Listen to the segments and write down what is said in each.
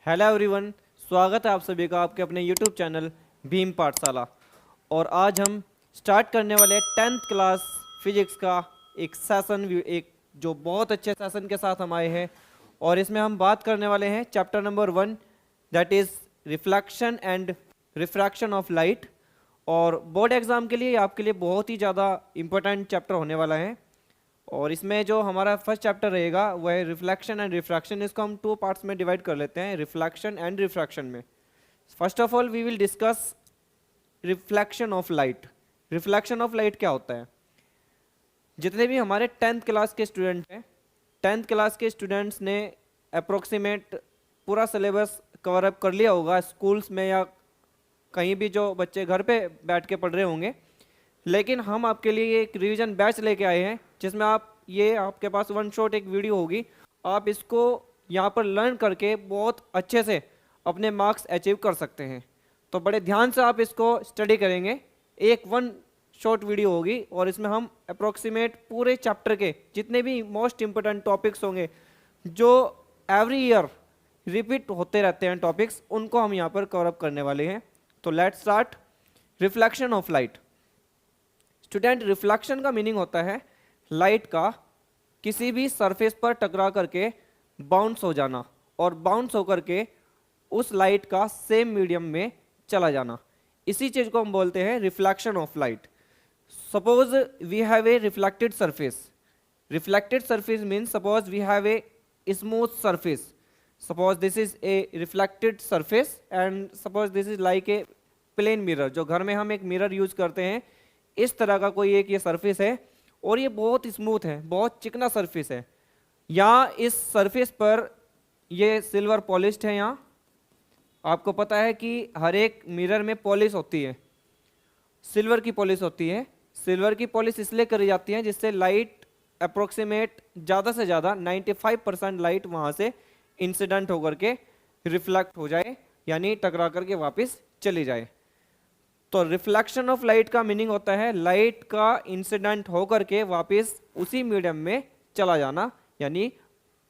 Hello everyone, स्वागत है आप सभी का आपके अपने यूट्यूब चैनल भीम पाठशाला। और आज हम स्टार्ट करने वाले हैं 10th क्लास फिजिक्स का एक सेशन, एक जो बहुत अच्छे सेशन के साथ हम आए हैं। और इसमें हम बात करने वाले हैं chapter number 1, that is reflection and refraction of light. और बोर्ड एग्ज़ाम के लिए आपके लिए बहुत ही ज़्यादा इम्पोर्टेंट चैप्टर होने वाला है। और इसमें जो हमारा फर्स्ट चैप्टर रहेगा वह है रिफ्लेक्शन एंड रिफ्रैक्शन। इसको हम 2 पार्ट्स में डिवाइड कर लेते हैं, रिफ्लेक्शन एंड रिफ्रैक्शन में। First of all we will discuss reflection of light. Reflection of light क्या होता है? जितने भी हमारे 10th क्लास के स्टूडेंट हैं, 10th क्लास के स्टूडेंट्स ने अप्रोक्सीमेट पूरा सिलेबस कवर अप कर लिया होगा स्कूल्स में या कहीं भी जो बच्चे घर पे बैठ के पढ़ रहे होंगे। लेकिन हम आपके लिए एक रिवीजन बैच लेके आए हैं जिसमें आपके पास वन शॉट एक वीडियो होगी। आप इसको यहाँ पर लर्न करके बहुत अच्छे से अपने मार्क्स अचीव कर सकते हैं। तो बड़े ध्यान से आप इसको स्टडी करेंगे। एक वन शॉर्ट वीडियो होगी और इसमें हम अप्रोक्सीमेट पूरे चैप्टर के जितने भी मोस्ट इंपोर्टेंट टॉपिक्स होंगे जो एवरी ईयर रिपीट होते रहते हैं टॉपिक्स, उनको हम यहाँ पर कवर अप करने वाले हैं। तो let's start. Reflection of light. Student, reflection का मीनिंग होता है लाइट का किसी भी सरफेस पर टकरा करके बाउंस हो जाना और बाउंस होकर के उस लाइट का सेम मीडियम में चला जाना। इसी चीज को हम बोलते हैं reflection of light. Suppose we have a reflected surface. Reflected surface means suppose we have a smooth surface. Suppose this is a reflected surface and suppose this is like a plane mirror. जो घर में हम एक mirror use करते हैं, इस तरह का कोई एक ये सरफेस है और ये बहुत स्मूथ है, बहुत चिकना सरफेस है। यहाँ इस सरफेस पर ये सिल्वर पॉलिश्ड है। यहाँ आपको पता है कि हर एक मिरर में पॉलिश होती है, सिल्वर की पॉलिश होती है। सिल्वर की पॉलिश इसलिए करी जाती है जिससे लाइट अप्रोक्सीमेट ज़्यादा से ज़्यादा 95% लाइट वहाँ से इंसिडेंट होकर के रिफ्लेक्ट हो जाए, यानी टकरा करके वापस चली जाए। तो रिफ्लेक्शन ऑफ लाइट का मीनिंग होता है लाइट का इंसिडेंट होकर के वापस उसी मीडियम में चला जाना, यानी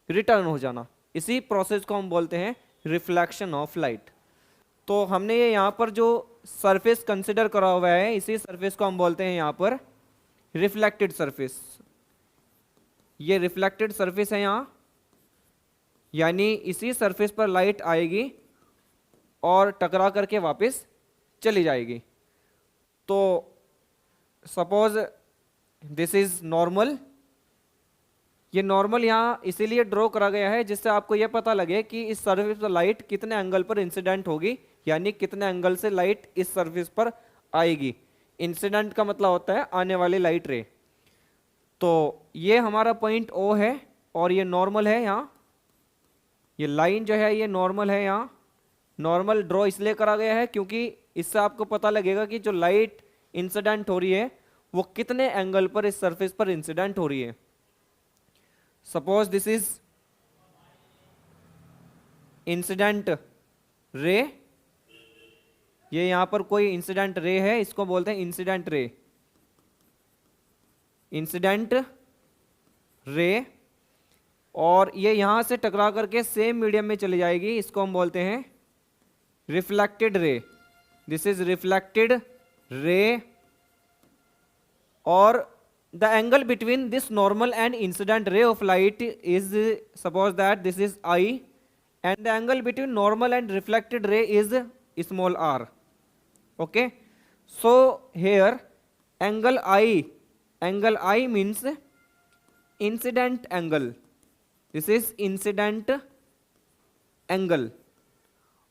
रिटर्न हो जाना। इसी प्रोसेस को हम बोलते हैं रिफ्लेक्शन ऑफ लाइट। तो हमने ये यहाँ पर जो सरफेस कंसिडर करा हुआ है, इसी सरफेस को हम बोलते हैं यहाँ पर रिफ्लेक्टेड सरफेस। ये रिफ्लेक्टेड सरफेस है यहाँ, यानी इसी सरफेस पर लाइट आएगी और टकरा करके वापस चली जाएगी। तो सपोज दिस इज नॉर्मल। ये नॉर्मल यहाँ इसीलिए ड्रॉ करा गया है जिससे आपको यह पता लगे कि इस सरफेस पर लाइट कितने एंगल पर इंसिडेंट होगी, यानी कितने एंगल से लाइट इस सरफेस पर आएगी। इंसिडेंट का मतलब होता है आने वाली लाइट रे। तो ये हमारा पॉइंट O है और ये नॉर्मल है। यहाँ ये लाइन जो है ये नॉर्मल है। यहाँ नॉर्मल ड्रॉ इसलिए करा गया है क्योंकि इससे आपको पता लगेगा कि जो लाइट इंसिडेंट हो रही है वो कितने एंगल पर इस सरफेस पर इंसिडेंट हो रही है। Suppose this is incident ray. ये यहां पर कोई इंसिडेंट रे है, इसको बोलते हैं इंसिडेंट रे। इंसिडेंट रे, और ये यहां से टकरा करके सेम मीडियम में चली जाएगी, इसको हम बोलते हैं reflected ray. This is reflected ray. और the angle between this normal and incident ray of light is, suppose that this is I and the angle between normal and reflected ray is small r. Okay, so here angle I means incident angle. This is incident angle.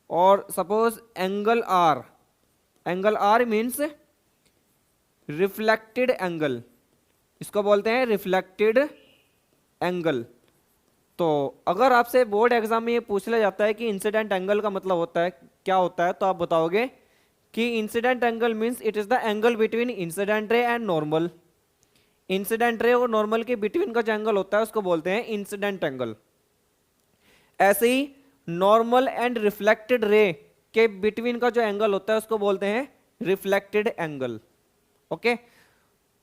और suppose angle R means reflected angle, इसको बोलते हैं reflected angle. तो अगर आपसे board exam में ये पूछ लिया जाता है कि इंसिडेंट एंगल का मतलब होता है क्या होता है, तो आप बताओगे कि incident angle means it is the angle between incident ray and normal. Incident ray और नॉर्मल के बिटवीन का जो एंगल होता है उसको बोलते हैं इंसिडेंट एंगल। ऐसे ही नॉर्मल एंड रिफ्लेक्टेड रे के बिटवीन का जो एंगल होता है उसको बोलते हैं रिफ्लेक्टेड एंगल। ओके,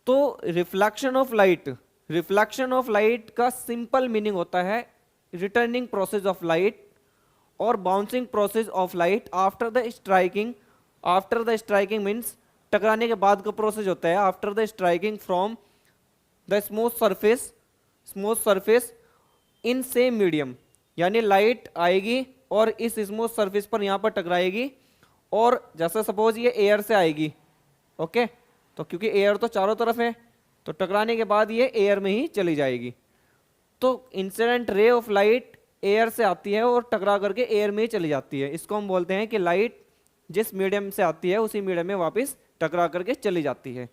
तो रिफ्लेक्शन ऑफ लाइट का सिंपल मीनिंग होता है रिटर्निंग प्रोसेस ऑफ लाइट और bouncing process of light after the striking, after the striking means टकराने के बाद का प्रोसेस होता है, after the striking from the smooth surface in same medium, यानी लाइट आएगी और इस स्मूथ सरफेस पर यहाँ पर टकराएगी, और जैसे सपोज ये एयर से आएगी, ओके, तो क्योंकि एयर तो चारों तरफ है तो टकराने के बाद ये एयर में ही चली जाएगी। तो incident ray of light air से आती है और टकरा करके एयर में ही चली जाती है, इसको हम बोलते हैं कि लाइट जिस मीडियम से आती है उसी मीडियम में वापस टकरा करके चली जाती है।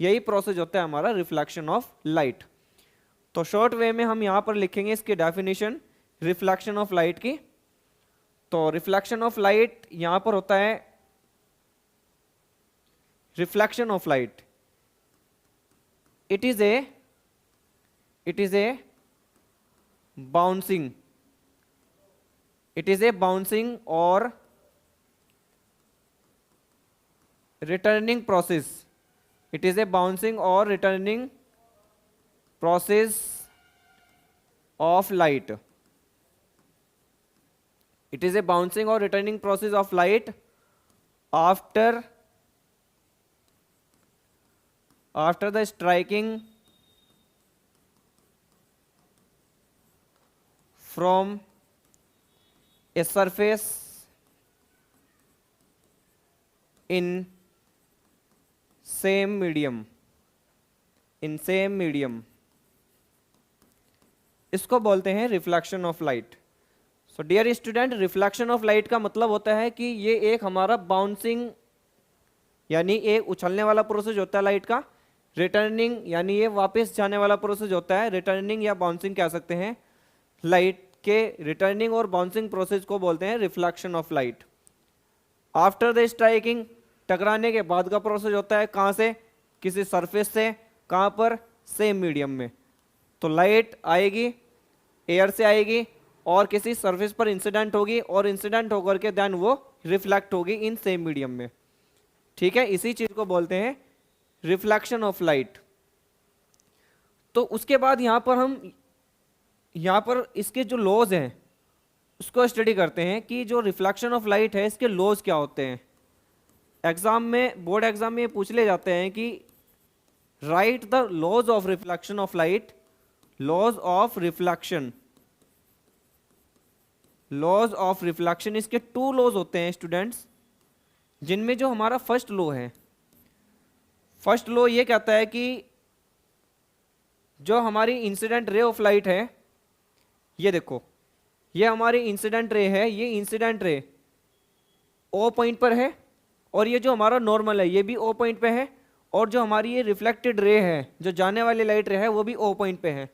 यही प्रोसेस होता है हमारा रिफ्लेक्शन ऑफ लाइट। तो शॉर्ट वे में हम यहाँ पर लिखेंगे इसकी डेफिनेशन रिफ्लेक्शन ऑफ लाइट की। तो रिफ्लेक्शन ऑफ लाइट यहाँ पर होता है, reflection of light it is A bouncing, it is a bouncing or returning process, it is a bouncing or returning process of light, it is a bouncing or returning process of light after the striking from a surface in same medium, इसको बोलते हैं reflection of light. So dear student, reflection of light का मतलब होता है कि ये एक हमारा बाउंसिंग यानी एक उछलने वाला प्रोसेस होता है लाइट का, रिटर्निंग यानी ये वापस जाने वाला प्रोसेस होता है, रिटर्निंग या बाउंसिंग कह सकते हैं। लाइट के रिटर्निंग और बाउंसिंग प्रोसेस को बोलते हैं reflection of light. After the striking, टकराने के बाद का प्रोसेस होता है, कहाँ से, किसी सरफेस से, कहाँ पर, सेम मीडियम में। तो लाइट आएगी, एयर से आएगी और किसी सरफेस पर इंसिडेंट होगी और इंसिडेंट होकर के देन वो रिफ्लेक्ट होगी इन सेम मीडियम में, ठीक है। इसी चीज को बोलते हैं रिफ्लेक्शन ऑफ लाइट। तो उसके बाद यहाँ पर इसके जो लॉज हैं उसको स्टडी करते हैं कि जो रिफ्लेक्शन ऑफ लाइट है इसके लॉज क्या होते हैं। एग्जाम में, बोर्ड एग्जाम में पूछ ले जाते हैं कि write the laws of reflection of light, laws of reflection, laws of reflection. इसके 2 लॉज होते हैं स्टूडेंट्स, जिनमें जो हमारा फर्स्ट लॉ है, फर्स्ट लॉ ये कहता है कि जो हमारी इंसिडेंट रे ऑफ लाइट है, ये देखो, ये हमारी इंसिडेंट रे है, ये इंसिडेंट रे O पॉइंट पर है और ये जो हमारा नॉर्मल है ये भी O पॉइंट पे है, और जो हमारी ये रिफ्लेक्टेड रे है, जो जाने वाली लाइट रे है, वो भी O पॉइंट पे है।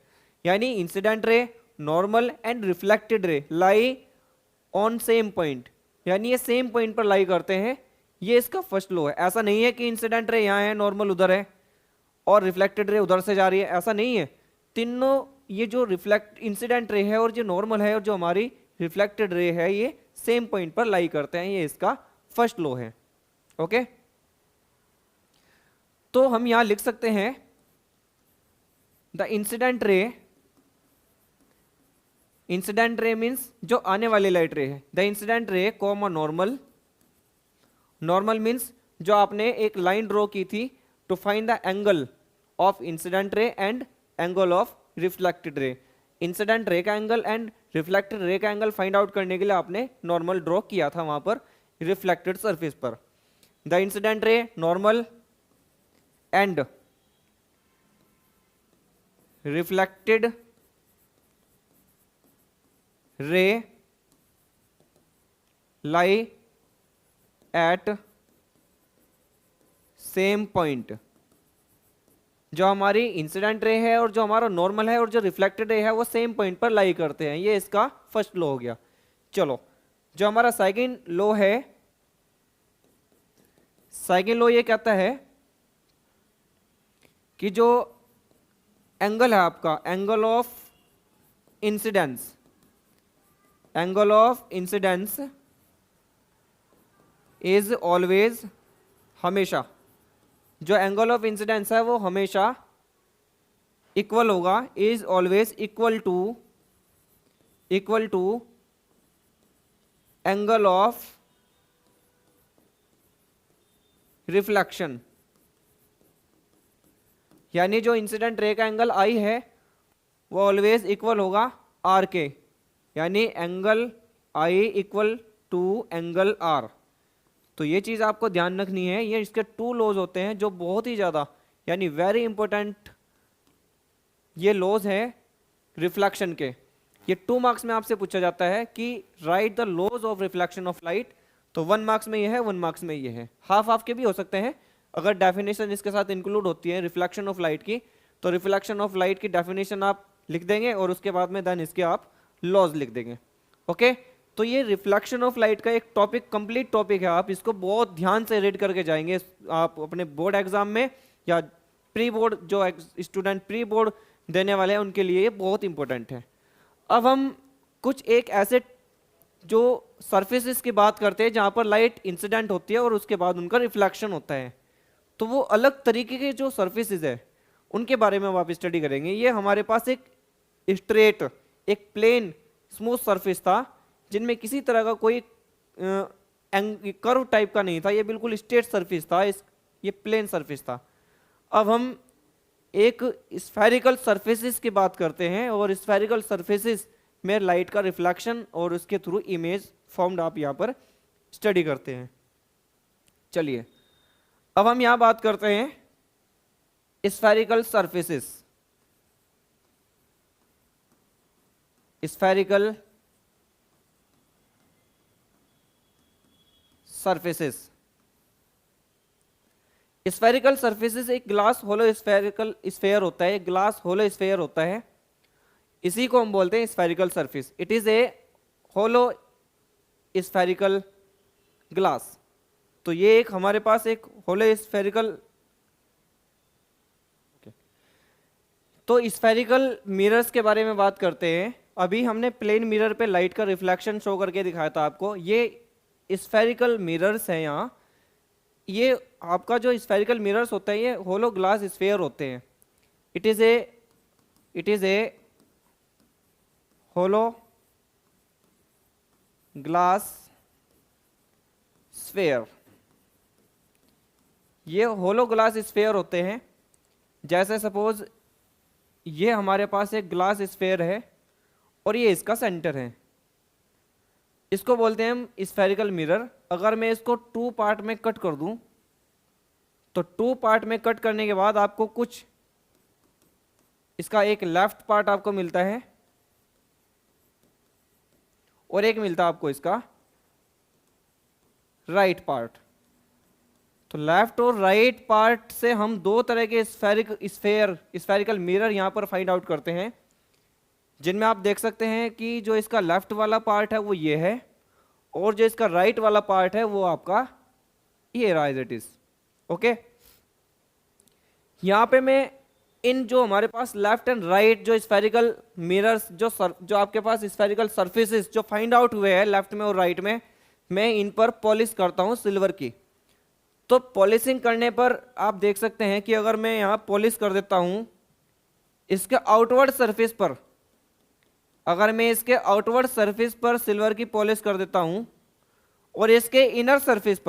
यानी incident ray, normal and reflected रे लाई ऑन सेम पॉइंट, यानी ये सेम पॉइंट पर लाई करते हैं। ये इसका फर्स्ट लॉ है। ऐसा नहीं है कि इंसिडेंट रे यहाँ है, नॉर्मल उधर है और रिफ्लेक्टेड रे उधर से जा रही है, ऐसा नहीं है। तीनों, ये जो रिफ्लेक्ट इंसिडेंट रे है और जो नॉर्मल है और जो हमारी रिफ्लेक्टेड रे है, ये सेम पॉइंट पर लाई करते हैं। ये इसका फर्स्ट लॉ है, ओके। तो हम यहां लिख सकते हैं द इंसिडेंट रे मीन्स जो आने वाली लाइट रे है, the incident ray comma normal, normal means जो आपने एक लाइन ड्रॉ की थी to find the angle of incident ray and angle of reflected ray. Incident ray का एंगल एंड रिफ्लेक्टेड रे का एंगल फाइंड आउट करने के लिए आपने नॉर्मल ड्रॉ किया था वहां पर रिफ्लेक्टेड सरफेस पर। द इंसिडेंट रे, नॉर्मल एंड रिफ्लेक्टेड रे लाई एट सेम पॉइंट। जो हमारी इंसिडेंट रे है और जो हमारा नॉर्मल है और जो रिफ्लेक्टेड रे है वो सेम पॉइंट पर लाई करते हैं। ये इसका फर्स्ट लॉ हो गया। चलो, जो हमारा सेकंड लॉ है, सेकंड लॉ ये कहता है कि जो एंगल है आपका, angle of incidence, angle of incidence is always, हमेशा, जो एंगल ऑफ इंसिडेंस है वो हमेशा इक्वल होगा, is always equal to angle of reflection, यानी जो इंसिडेंट रे का एंगल आई है वो ऑलवेज इक्वल होगा आर के, यानी angle I equal to angle R. तो ये चीज़ आपको ध्यान रखनी है, ये इसके टू लॉज होते हैं जो बहुत ही ज़्यादा यानी वेरी इंपॉर्टेंट ये लॉज है रिफ्लेक्शन के। ये 2 मार्क्स में आपसे पूछा जाता है कि write the laws of reflection of light. तो 1 मार्क्स में ये है, 1 मार्क्स में ये है, हाफ हाफ के भी हो सकते हैं अगर डेफिनेशन इसके साथ इंक्लूड होती है रिफ्लेक्शन ऑफ लाइट की। तो रिफ्लेक्शन ऑफ लाइट की डेफिनेशन आप लिख देंगे और उसके बाद में देन इसके आप लॉज लिख देंगे। ओके, तो ये रिफ्लेक्शन ऑफ लाइट का एक टॉपिक कंप्लीट टॉपिक है, आप इसको बहुत ध्यान से रीड करके जाएंगे आप अपने बोर्ड एग्जाम में या प्री बोर्ड, जो स्टूडेंट प्री बोर्ड देने वाले हैं उनके लिए ये बहुत इंपॉर्टेंट है। अब हम कुछ एक ऐसे जो सरफेसेस की बात करते हैं जहां पर लाइट इंसिडेंट होती है और उसके बाद उनका रिफ्लेक्शन होता है। तो वो अलग तरीके के जो सरफेसेस है उनके बारे में आप स्टडी करेंगे। ये हमारे पास एक स्ट्रेट, एक प्लेन स्मूथ सरफेस था जिनमें किसी तरह का कोई कर्व टाइप का नहीं था, ये बिल्कुल स्ट्रेट सरफेस था, ये प्लेन सरफेस था। अब हम एक स्फेरिकल सरफेसेस की बात करते हैं और स्फेरिकल सरफेसेस में लाइट का रिफ्लेक्शन और उसके थ्रू इमेज फॉर्म्ड आप यहाँ पर स्टडी करते हैं। चलिए अब हम यहाँ बात करते हैं spherical surfaces. Spherical surfaces, spherical surfaces एक ग्लास होलो स्फेरिकल स्फेयर होता है, ग्लास होलो स्फेयर होता है, इसी को हम बोलते हैं spherical surface. It is a hollow spherical glass. तो ये एक हमारे पास एक होलो स्फेरिकल, तो स्फेरिकल मिरर्स के बारे में बात करते हैं। अभी हमने प्लेन मिरर पे लाइट का रिफ्लेक्शन शो करके दिखाया था आपको, ये स्फेरिकल मिरर्स हैं। यहाँ ये आपका जो स्फेरिकल मिरर्स होते हैं ये होलो ग्लास स्फेयर होते हैं। It is a hollow glass sphere. ये होलो ग्लास स्फेयर होते हैं। जैसे सपोज ये हमारे पास एक ग्लास स्फेयर है और ये इसका सेंटर है, इसको बोलते हैं हम स्फेरिकल मिरर। अगर मैं इसको 2 पार्ट में कट कर दूं तो 2 पार्ट में कट करने के बाद आपको कुछ इसका एक लेफ्ट पार्ट आपको मिलता है और एक मिलता है आपको इसका राइट पार्ट। तो लेफ्ट और राइट पार्ट से हम 2 तरह के स्फेरिकल मिरर यहां पर फाइंड आउट करते हैं, जिनमें आप देख सकते हैं कि जो इसका लेफ्ट वाला पार्ट है वो ये है और जो इसका राइट वाला पार्ट है वो आपका ये रहा एज इट इज। ओके, यहां पे मैं इन जो हमारे पास लेफ्ट एंड राइट जो स्फेरिकल मिरर्स जो आपके पास स्फेरिकल सरफेसेस जो फाइंड आउट हुए हैं लेफ्ट में और राइट में, मैं इन पर पॉलिश करता हूं सिल्वर की। तो पॉलिशिंग करने पर आप देख सकते हैं कि अगर मैं यहां पॉलिश कर देता हूं इसके आउटवर्ड सरफेस पर, अगर मैं इसके आउटवर्ड सरफेस पर सिल्वर की पॉलिश कर देता हूं और इसके इनर सरफेस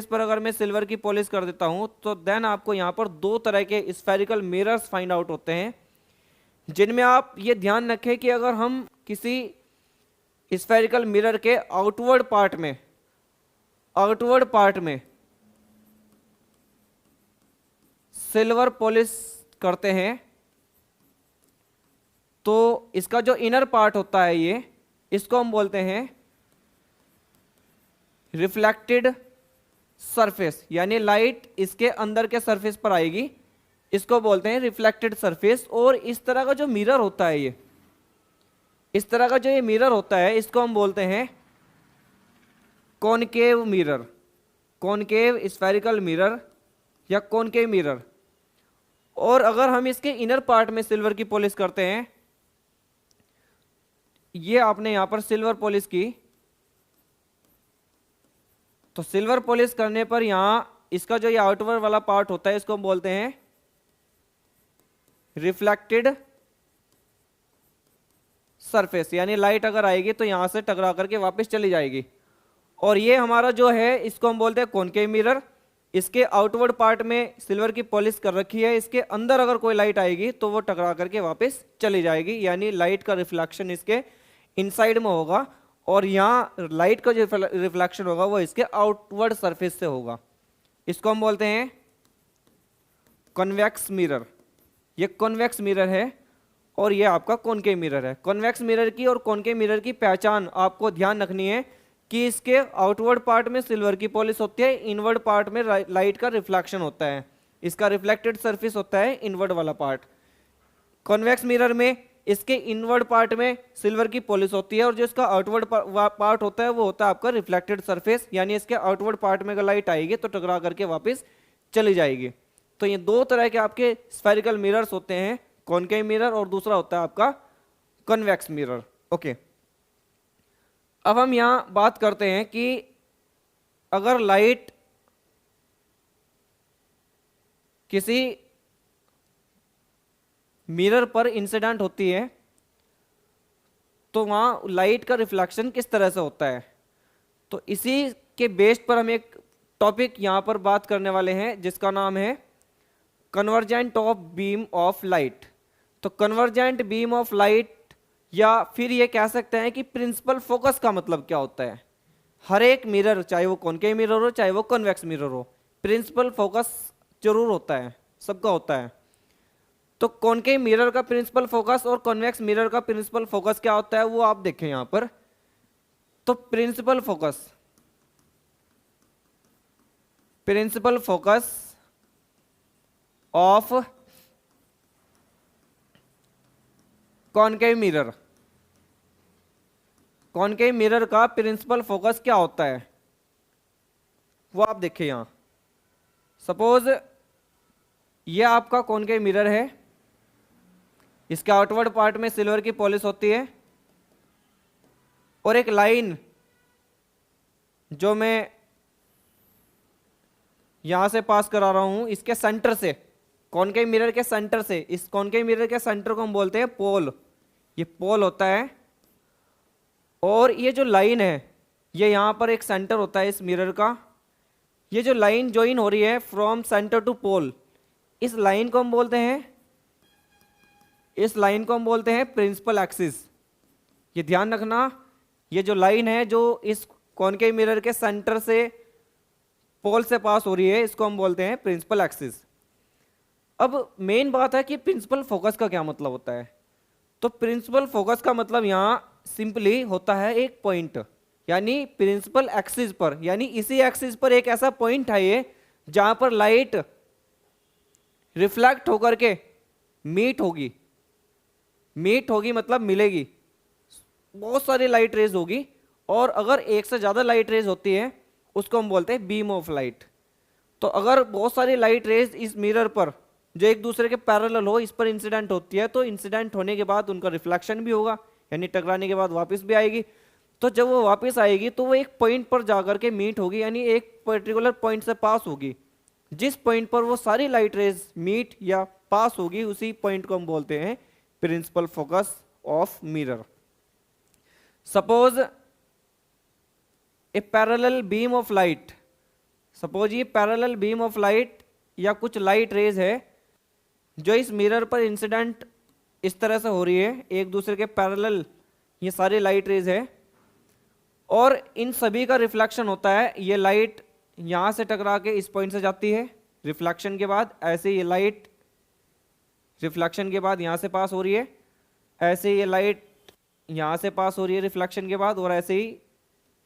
पर अगर मैं सिल्वर की पॉलिश कर देता हूं तो देन आपको यहां पर 2 तरह के स्फेरिकल मिरर्स फाइंड आउट होते हैं, जिनमें आप ये ध्यान रखें कि अगर हम किसी स्फेरिकल मिरर के आउटवर्ड पार्ट में सिल्वर पॉलिश करते हैं तो इसका जो इनर पार्ट होता है ये, इसको हम बोलते हैं रिफ्लेक्टेड सरफेस, यानी लाइट इसके अंदर के सरफेस पर आएगी, इसको बोलते हैं रिफ्लेक्टेड सरफेस। और इस तरह का जो मिरर होता है ये, इस तरह का जो ये मिरर होता है इसको हम बोलते हैं concave mirror, concave spherical mirror या कॉनकेव मिरर। और अगर हम इसके इनर पार्ट में सिल्वर की पॉलिश करते हैं, ये आपने यहां पर सिल्वर पॉलिश की, तो सिल्वर पॉलिश करने पर यहां इसका जो ये आउटवर्ड वाला पार्ट होता है इसको हम बोलते हैं रिफ्लेक्टेड सरफेस, यानी लाइट अगर आएगी तो यहाँ से टकरा करके वापस चली जाएगी। और ये हमारा जो है इसको हम बोलते हैं कॉनकेव मिरर। इसके आउटवर्ड पार्ट में सिल्वर की पॉलिश कर रखी है, इसके अंदर अगर कोई लाइट आएगी तो वो टकरा करके वापस चली जाएगी, यानी लाइट का रिफ्लेक्शन इसके इनसाइड में होगा और यहाँ लाइट का जो रिफ्लेक्शन होगा वो इसके आउटवर्ड सरफेस से होगा। इसको हम बोलते हैं कॉन्वेक्स मिरर। ये कॉन्वेक्स मिरर है और ये आपका कॉनकेव मिरर है। कॉन्वेक्स मिरर की और कॉनकेव मिरर की पहचान आपको ध्यान रखनी है कि इसके आउटवर्ड पार्ट में सिल्वर की पॉलिश होती है, इनवर्ड पार्ट में लाइट का रिफ्लेक्शन होता है। इसका रिफ्लेक्टेड सरफेस होता है इनवर्ड वाला पार्ट। कॉन्वेक्स मिरर में इसके इनवर्ड पार्ट में सिल्वर की पॉलिश होती है और जो इसका आउटवर्ड पार्ट होता है वो होता है आपका रिफ्लेक्टेड सरफेस, यानी इसके आउटवर्ड पार्ट में अगर लाइट आएगी तो टकरा करके वापस चली जाएगी। तो ये दो तरह के आपके स्फेरिकल मिरर्स होते हैं, कॉनकेव मिरर और दूसरा होता है आपका कॉन्वेक्स मिरर। ओके, अब हम यहां बात करते हैं कि अगर लाइट किसी मिरर पर इंसिडेंट होती है तो वहां लाइट का रिफ्लेक्शन किस तरह से होता है। तो इसी के बेस पर हम एक टॉपिक यहां पर बात करने वाले हैं जिसका नाम है convergent of beam of light. तो कन्वर्जेंट बीम ऑफ लाइट, या फिर ये कह सकते हैं कि प्रिंसिपल फोकस का मतलब क्या होता है। हर एक मिरर, चाहे वो कॉनकेव मिरर हो चाहे वो कन्वेक्स मिरर हो, प्रिंसिपल फोकस जरूर होता है, सबका होता है। तो कॉनकेव मिरर का प्रिंसिपल फोकस और कॉन्वेक्स मिरर का प्रिंसिपल फोकस क्या होता है वो आप देखें यहां पर। तो principal focus of concave mirror, concave mirror का प्रिंसिपल फोकस क्या होता है वो आप देखिए यहां। सपोज ये आपका कॉनकेव मिरर है, इसके आउटवर्ड पार्ट में सिल्वर की पॉलिश होती है और एक लाइन जो मैं यहां से पास करा रहा हूं इसके सेंटर से, कॉनकेव मिरर के सेंटर से, इस कॉनकेव मिरर के सेंटर को हम बोलते हैं पोल। ये पोल होता है और ये जो लाइन है ये यहां पर एक सेंटर होता है इस मिरर का। ये जो लाइन ज्वाइन हो रही है फ्रॉम सेंटर टू पोल, इस लाइन को हम बोलते हैं प्रिंसिपल एक्सिस। ये ध्यान रखना, ये जो लाइन है जो इस कॉनकेव मिरर के सेंटर से पोल से पास हो रही है इसको हम बोलते हैं प्रिंसिपल एक्सिस। अब मेन बात है कि प्रिंसिपल फोकस का क्या मतलब होता है। तो प्रिंसिपल फोकस का मतलब यहां सिंपली होता है एक पॉइंट, यानी प्रिंसिपल एक्सिस पर, यानी इसी एक्सिस पर एक ऐसा पॉइंट है ये जहां पर लाइट रिफ्लेक्ट होकर के मीट होगी मतलब मिलेगी, बहुत सारी लाइट रेज होगी और अगर एक से ज्यादा लाइट रेज होती है उसको हम बोलते हैं बीम ऑफ लाइट। तो अगर बहुत सारी लाइट रेज इस मिरर पर जो एक दूसरे के पैरेलल हो इस पर इंसिडेंट होती है तो इंसिडेंट होने के बाद उनका रिफ्लेक्शन भी होगा, यानी टकराने के बाद वापस भी आएगी। तो जब वो वापस आएगी तो वो एक पॉइंट पर जाकर के मीट होगी, यानी एक पर्टिकुलर पॉइंट से पास होगी। जिस पॉइंट पर वो सारी लाइट रेज मीट या पास होगी उसी पॉइंट को हम बोलते हैं principal focus of mirror. Suppose a parallel beam of light, suppose ये पैरेलल बीम ऑफ लाइट या कुछ लाइट रेज है जो इस मिरर पर इंसिडेंट इस तरह से हो रही है, एक दूसरे के पैरेलल ये सारी लाइट रेज है और इन सभी का रिफ्लेक्शन होता है। ये लाइट यहां से टकरा के इस पॉइंट से जाती है रिफ्लेक्शन के बाद, ऐसे ये लाइट रिफ्लेक्शन के बाद यहां से पास हो रही है, ऐसे ये लाइट यहां से पास हो रही है रिफ्लेक्शन के बाद, और ऐसे ही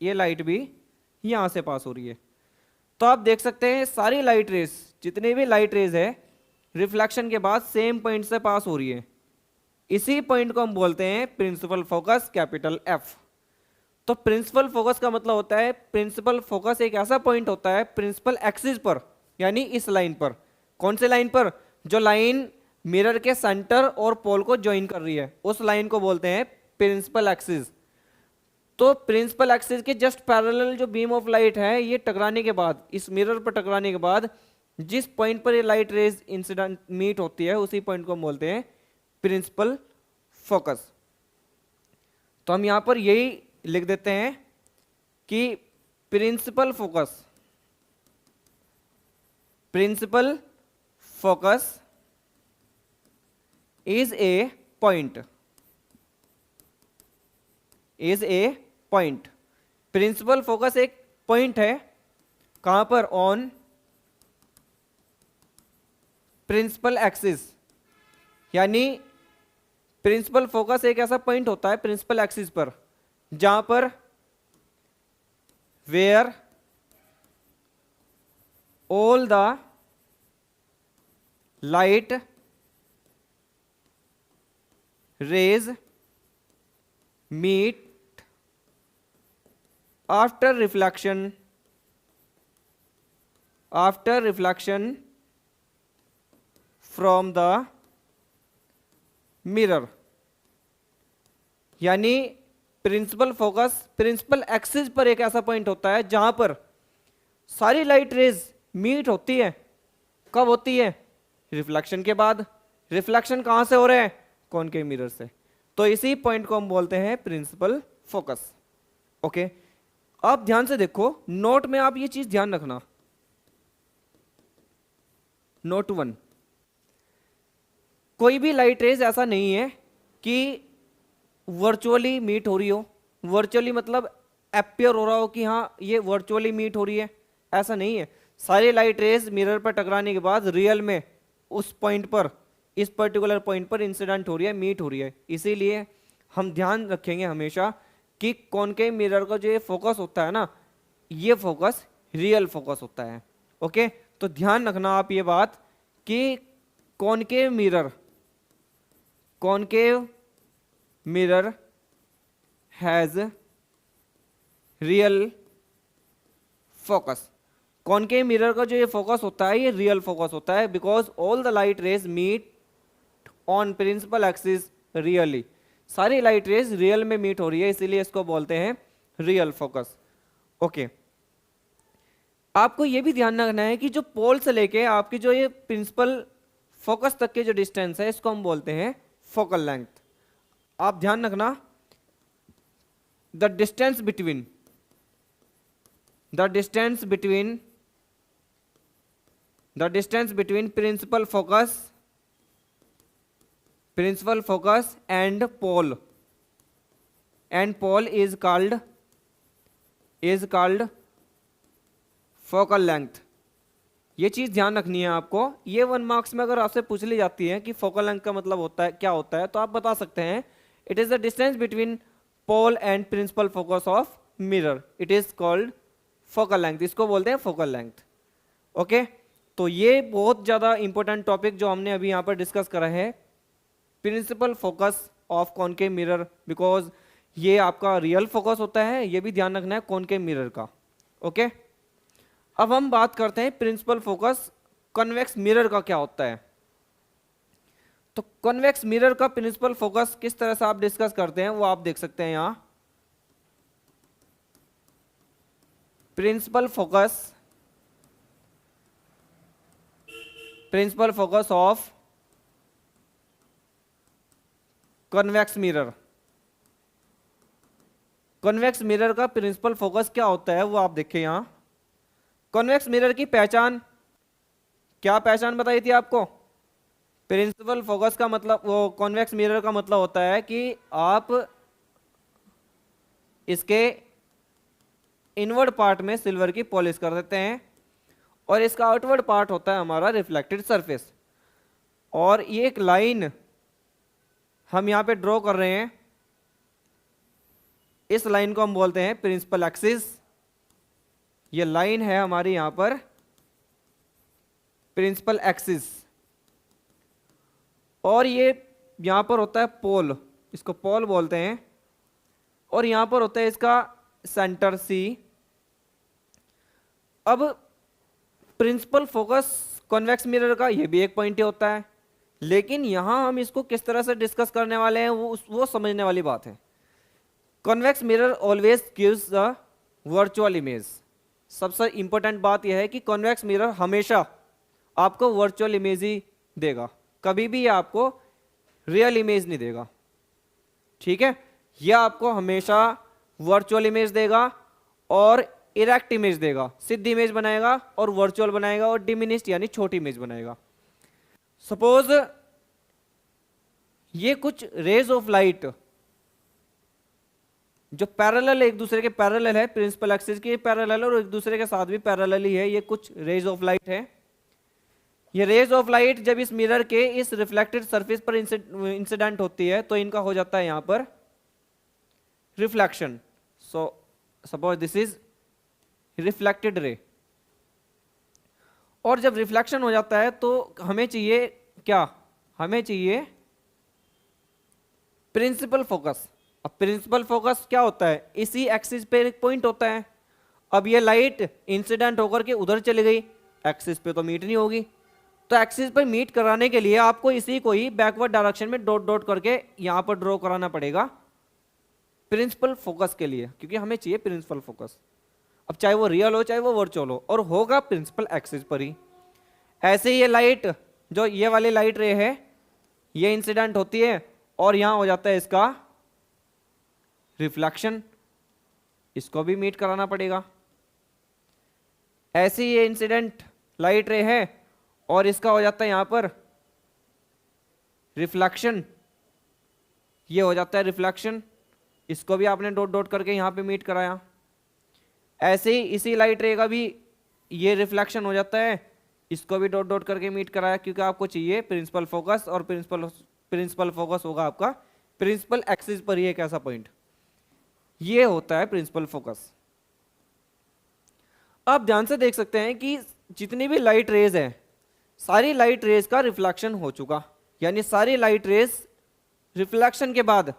ये लाइट भी यहां से पास हो रही है। तो आप देख सकते हैं सारी लाइट रेज, जितनी भी लाइट रेज है रिफ्लेक्शन के बाद सेम पॉइंट से पास हो रही है। इसी पॉइंट को हम बोलते हैं प्रिंसिपल फोकस कैपिटल एफ। तो प्रिंसिपल फोकस का मतलब होता है, प्रिंसिपल फोकस एक ऐसा पॉइंट होता है प्रिंसिपल एक्सिस पर, यानी इस लाइन पर। कौन से लाइन पर? जो लाइन मिरर के सेंटर और पोल को ज्वाइन कर रही है उस लाइन को बोलते हैं प्रिंसिपल एक्सिस। तो प्रिंसिपल एक्सिस के जस्ट पैरेलल जो बीम ऑफ लाइट है ये टकराने के बाद, इस मिरर पर टकराने के बाद जिस पॉइंट पर ये लाइट रेज इंसिडेंट मीट होती है उसी पॉइंट को हम बोलते हैं प्रिंसिपल फोकस। तो हम यहां पर यही लिख देते हैं कि principal focus is a point principal focus एक पॉइंट है, कहां पर? On principal axis. यानी प्रिंसिपल फोकस एक ऐसा पॉइंट होता है प्रिंसिपल एक्सिस पर जहां पर where all the light rays meet after reflection from the mirror. यानी प्रिंसिपल फोकस प्रिंसिपल एक्सिस पर एक ऐसा पॉइंट होता है जहां पर सारी लाइट रेज मीट होती है। कब होती है? रिफ्लेक्शन के बाद। रिफ्लेक्शन कहां से हो रहे हैं? कॉनकेव मिरर से। तो इसी पॉइंट को हम बोलते हैं प्रिंसिपल फोकस। ओके, आप ध्यान से देखो, नोट में आप ये चीज ध्यान रखना। नोट 1, कोई भी लाइट रेज ऐसा नहीं है कि वर्चुअली मीट हो रही हो। वर्चुअली मतलब अपीयर हो रहा हो कि हाँ ये वर्चुअली मीट हो रही है, ऐसा नहीं है। सारी लाइट रेज मिरर पर टकराने के बाद रियल में उस पॉइंट पर, इस पर्टिकुलर पॉइंट पर इंसिडेंट हो रही है, मीट हो रही है। इसीलिए हम ध्यान रखेंगे हमेशा कि कॉनकेव मिरर का जो ये फोकस होता है ना, ये फोकस रियल फोकस होता है। ओके, तो ध्यान रखना आप ये बात कि concave mirror has real focus. Concave mirror का जो ये फोकस होता है ये रियल फोकस होता है, because all the light rays meet on principal axis really. सारी लाइट रेज रियल में मीट हो रही है, इसीलिए इसको बोलते हैं रियल फोकस। ओके, आपको ये भी ध्यान रखना है कि जो पोल से लेके आपकी जो ये प्रिंसिपल फोकस तक के जो डिस्टेंस है इसको हम बोलते हैं फोकल लेंथ। आप ध्यान रखना, the distance between principal focus and pole is called focal length. ये चीज ध्यान रखनी है आपको। ये 1 मार्क्स में अगर आपसे पूछ ली जाती है कि फोकल लेंथ का मतलब होता है क्या होता है, तो आप बता सकते हैं it is the distance between pole and principal focus of mirror, it is called focal length. इसको बोलते हैं फोकल लेंथ। ओके, तो ये बहुत ज्यादा इंपॉर्टेंट टॉपिक जो हमने अभी यहाँ पर डिस्कस करा है, principal focus of concave mirror, because ये आपका रियल फोकस होता है। ये भी ध्यान रखना है कॉनकेव मिरर का। ओके, अब हम बात करते हैं प्रिंसिपल फोकस कन्वेक्स मिरर का क्या होता है। तो कन्वेक्स मिरर का प्रिंसिपल फोकस किस तरह से आप डिस्कस करते हैं वो आप देख सकते हैं यहां। Principal focus of convex mirror. Convex mirror का प्रिंसिपल फोकस क्या होता है वो आप देखें यहां। कन्वेक्स मिरर की पहचान, क्या पहचान बताई थी आपको? प्रिंसिपल फोकस का मतलब, वो कॉन्वेक्स मिरर का मतलब होता है कि आप इसके इनवर्ड पार्ट में सिल्वर की पॉलिश कर देते हैं और इसका आउटवर्ड पार्ट होता है हमारा रिफ्लेक्टेड सरफेस। और ये एक लाइन हम यहां पे ड्रॉ कर रहे हैं, इस लाइन को हम बोलते हैं प्रिंसिपल एक्सिस। ये लाइन है हमारी यहां पर प्रिंसिपल एक्सिस, और ये यहां पर होता है पोल, इसको पोल बोलते हैं, और यहां पर होता है इसका सेंटर सी। अब प्रिंसिपल फोकस कॉन्वेक्स मिरर का ये भी एक पॉइंट ही होता है, लेकिन यहां हम इसको किस तरह से डिस्कस करने वाले हैं वो समझने वाली बात है। Convex mirror always gives the virtual image. सबसे इंपॉर्टेंट बात यह है कि कॉन्वेक्स मिरर हमेशा आपको वर्चुअल इमेज ही देगा, कभी भी आपको रियल इमेज नहीं देगा। ठीक है, यह आपको हमेशा वर्चुअल इमेज देगा और इरेक्ट इमेज देगा, सिद्ध इमेज बनाएगा और वर्चुअल बनाएगा और डिमिनिश्ड यानी छोटी इमेज बनाएगा। सपोज ये कुछ रेज ऑफ लाइट जो पैरेलल एक दूसरे के पैरेलल है, प्रिंसिपल एक्सिस के पैरेलल और एक दूसरे के साथ भी पैरेलल ही है, ये कुछ रेज ऑफ लाइट है। ये रेज ऑफ लाइट जब इस मिरर के इस रिफ्लेक्टेड सरफेस पर इंसिडेंट होती है तो इनका हो जाता है यहां पर reflection. So suppose this is reflected ray. और जब रिफ्लेक्शन हो जाता है तो हमें चाहिए क्या, हमें चाहिए प्रिंसिपल फोकस। अब प्रिंसिपल फोकस क्या होता है, इसी एक्सिस पे एक पॉइंट होता है। अब ये लाइट इंसिडेंट होकर के उधर चली गई, एक्सिस पे तो मीट नहीं होगी, तो एक्सिस पे मीट कराने के लिए आपको इसी को ही बैकवर्ड डायरेक्शन में डॉट डॉट करके यहां पर ड्रॉ कराना पड़ेगा प्रिंसिपल फोकस के लिए, क्योंकि हमें चाहिए प्रिंसिपल फोकस। अब चाहे वो रियल हो चाहे वो वर्चुअल हो, और होगा प्रिंसिपल एक्सिस पर ही। ऐसे ये लाइट, जो ये वाली लाइट रे है, ये इंसिडेंट होती है और यहां हो जाता है इसका रिफ्लेक्शन, इसको भी मीट कराना पड़ेगा। ऐसे ये इंसिडेंट लाइट रे है और इसका हो जाता है यहां पर रिफ्लेक्शन, ये हो जाता है रिफ्लेक्शन, इसको भी आपने डॉट डॉट करके यहां पे मीट कराया। ऐसे ही इसी लाइट रे का भी ये रिफ्लेक्शन हो जाता है, इसको भी डॉट डॉट करके मीट कराया, क्योंकि आपको चाहिए प्रिंसिपल फोकस, और प्रिंसिपल फोकस होगा आपका प्रिंसिपल एक्सिस पर ही एक ऐसा पॉइंट, ये होता है प्रिंसिपल फोकस। आप ध्यान से देख सकते हैं कि जितनी भी लाइट रेज है, सारी लाइट रेज का रिफ्लेक्शन हो चुका, यानी सारी लाइट रेज रिफ्लेक्शन के बाद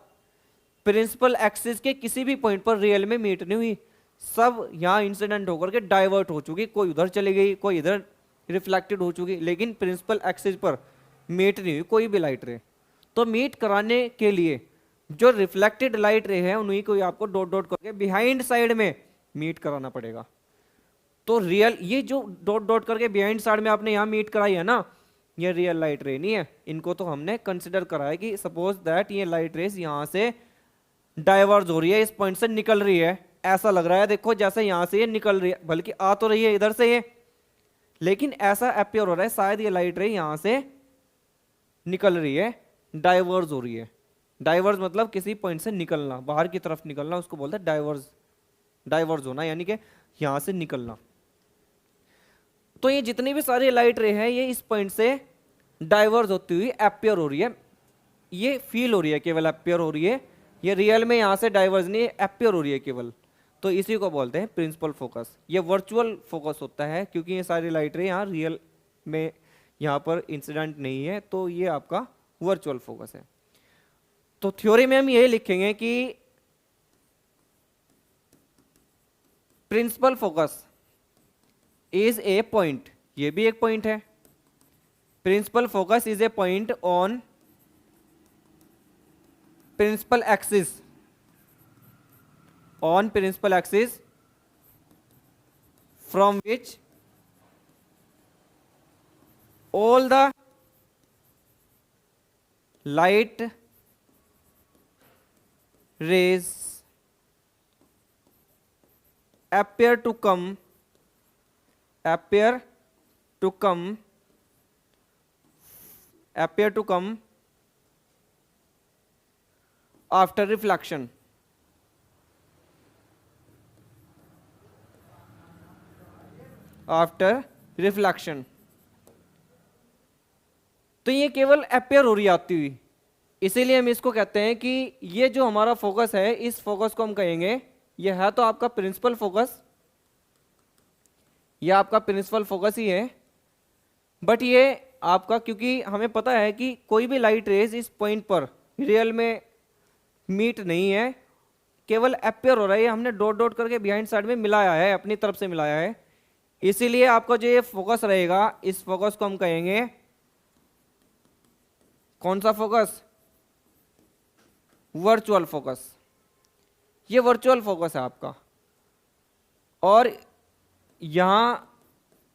प्रिंसिपल एक्सिस के किसी भी पॉइंट पर रियल में मीट नहीं हुई, सब यहां इंसिडेंट होकर के डाइवर्ट हो चुकी, कोई उधर चली गई कोई इधर रिफ्लेक्टेड हो चुकी, लेकिन प्रिंसिपल एक्सिस पर मीट नहीं हुई कोई भी लाइट रे। तो मीट कराने के लिए जो रिफ्लेक्टेड लाइट रे है उन्हीं को आपको डॉट डॉट करके बिहाइंड साइड में मीट कराना पड़ेगा। तो रियल, ये जो डॉट डॉट करके बिहाइंड साइड में आपने यहां मीट कराई है ना, ये रियल लाइट रे नहीं है, इनको तो हमने कंसिडर करा है कि सपोज दैट ये लाइट रेस यहां से डाइवर्ज हो रही है, इस पॉइंट से निकल रही है, ऐसा लग रहा है देखो जैसे यहां से ये निकल रही है, बल्कि आ तो रही है इधर से ये, लेकिन ऐसा अपियर हो रहा है शायद ये लाइट रे यहां से निकल रही है, डाइवर्ज हो रही है। डाइवर्ज मतलब किसी पॉइंट से निकलना, बाहर की तरफ निकलना, उसको बोलते हैं डाइवर्ज। डाइवर्ज होना यानी कि यहां से निकलना। तो ये जितनी भी सारी लाइट रे है ये इस पॉइंट से डाइवर्ज होती हुई अपियर हो रही है, ये फील हो रही है, केवल अपियर हो रही है, ये रियल में यहां से डाइवर्ज नहीं, अपियर हो रही है केवल। तो इसी को बोलते हैं प्रिंसिपल फोकस। ये वर्चुअल फोकस होता है क्योंकि ये सारी लाइट रे यहाँ रियल में यहाँ पर इंसिडेंट नहीं है, तो ये आपका वर्चुअल फोकस है। तो थ्योरी में हम ये लिखेंगे कि principal focus is a point, ये भी एक पॉइंट है, principal focus is a point on principal axis, on principal axis from which all the light rays appear to come after reflection. After reflection. तो ये केवल अपेयर हो रही आती हुई, इसीलिए हम इसको कहते हैं कि ये जो हमारा फोकस है, इस फोकस को हम कहेंगे, ये है तो आपका प्रिंसिपल फोकस, ये आपका प्रिंसिपल फोकस ही है, बट ये आपका, क्योंकि हमें पता है कि कोई भी लाइट रेज इस पॉइंट पर रियल में मीट नहीं है, केवल अपेयर हो रहा है, हमने डॉट डॉट करके बिहाइंड साइड में मिलाया है, अपनी तरफ से मिलाया है, इसीलिए आपका जो ये फोकस रहेगा, इस फोकस को हम कहेंगे कौन सा फोकस, वर्चुअल फोकस। ये वर्चुअल फोकस है आपका। और यहां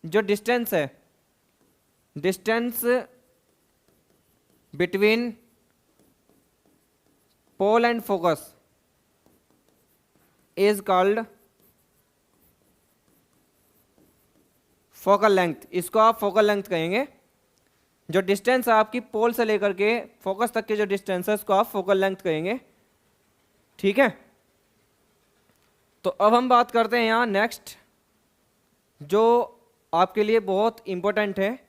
जो डिस्टेंस है, distance between pole and focus, is called focal length, इसको आप फोकल लेंथ कहेंगे। जो डिस्टेंस है आपकी पोल से लेकर के फोकस तक के जो डिस्टेंस है उसको आप फोकल लेंथ कहेंगे, ठीक है। तो अब हम बात करते हैं यहाँ नेक्स्ट, जो आपके लिए बहुत इंपॉर्टेंट है,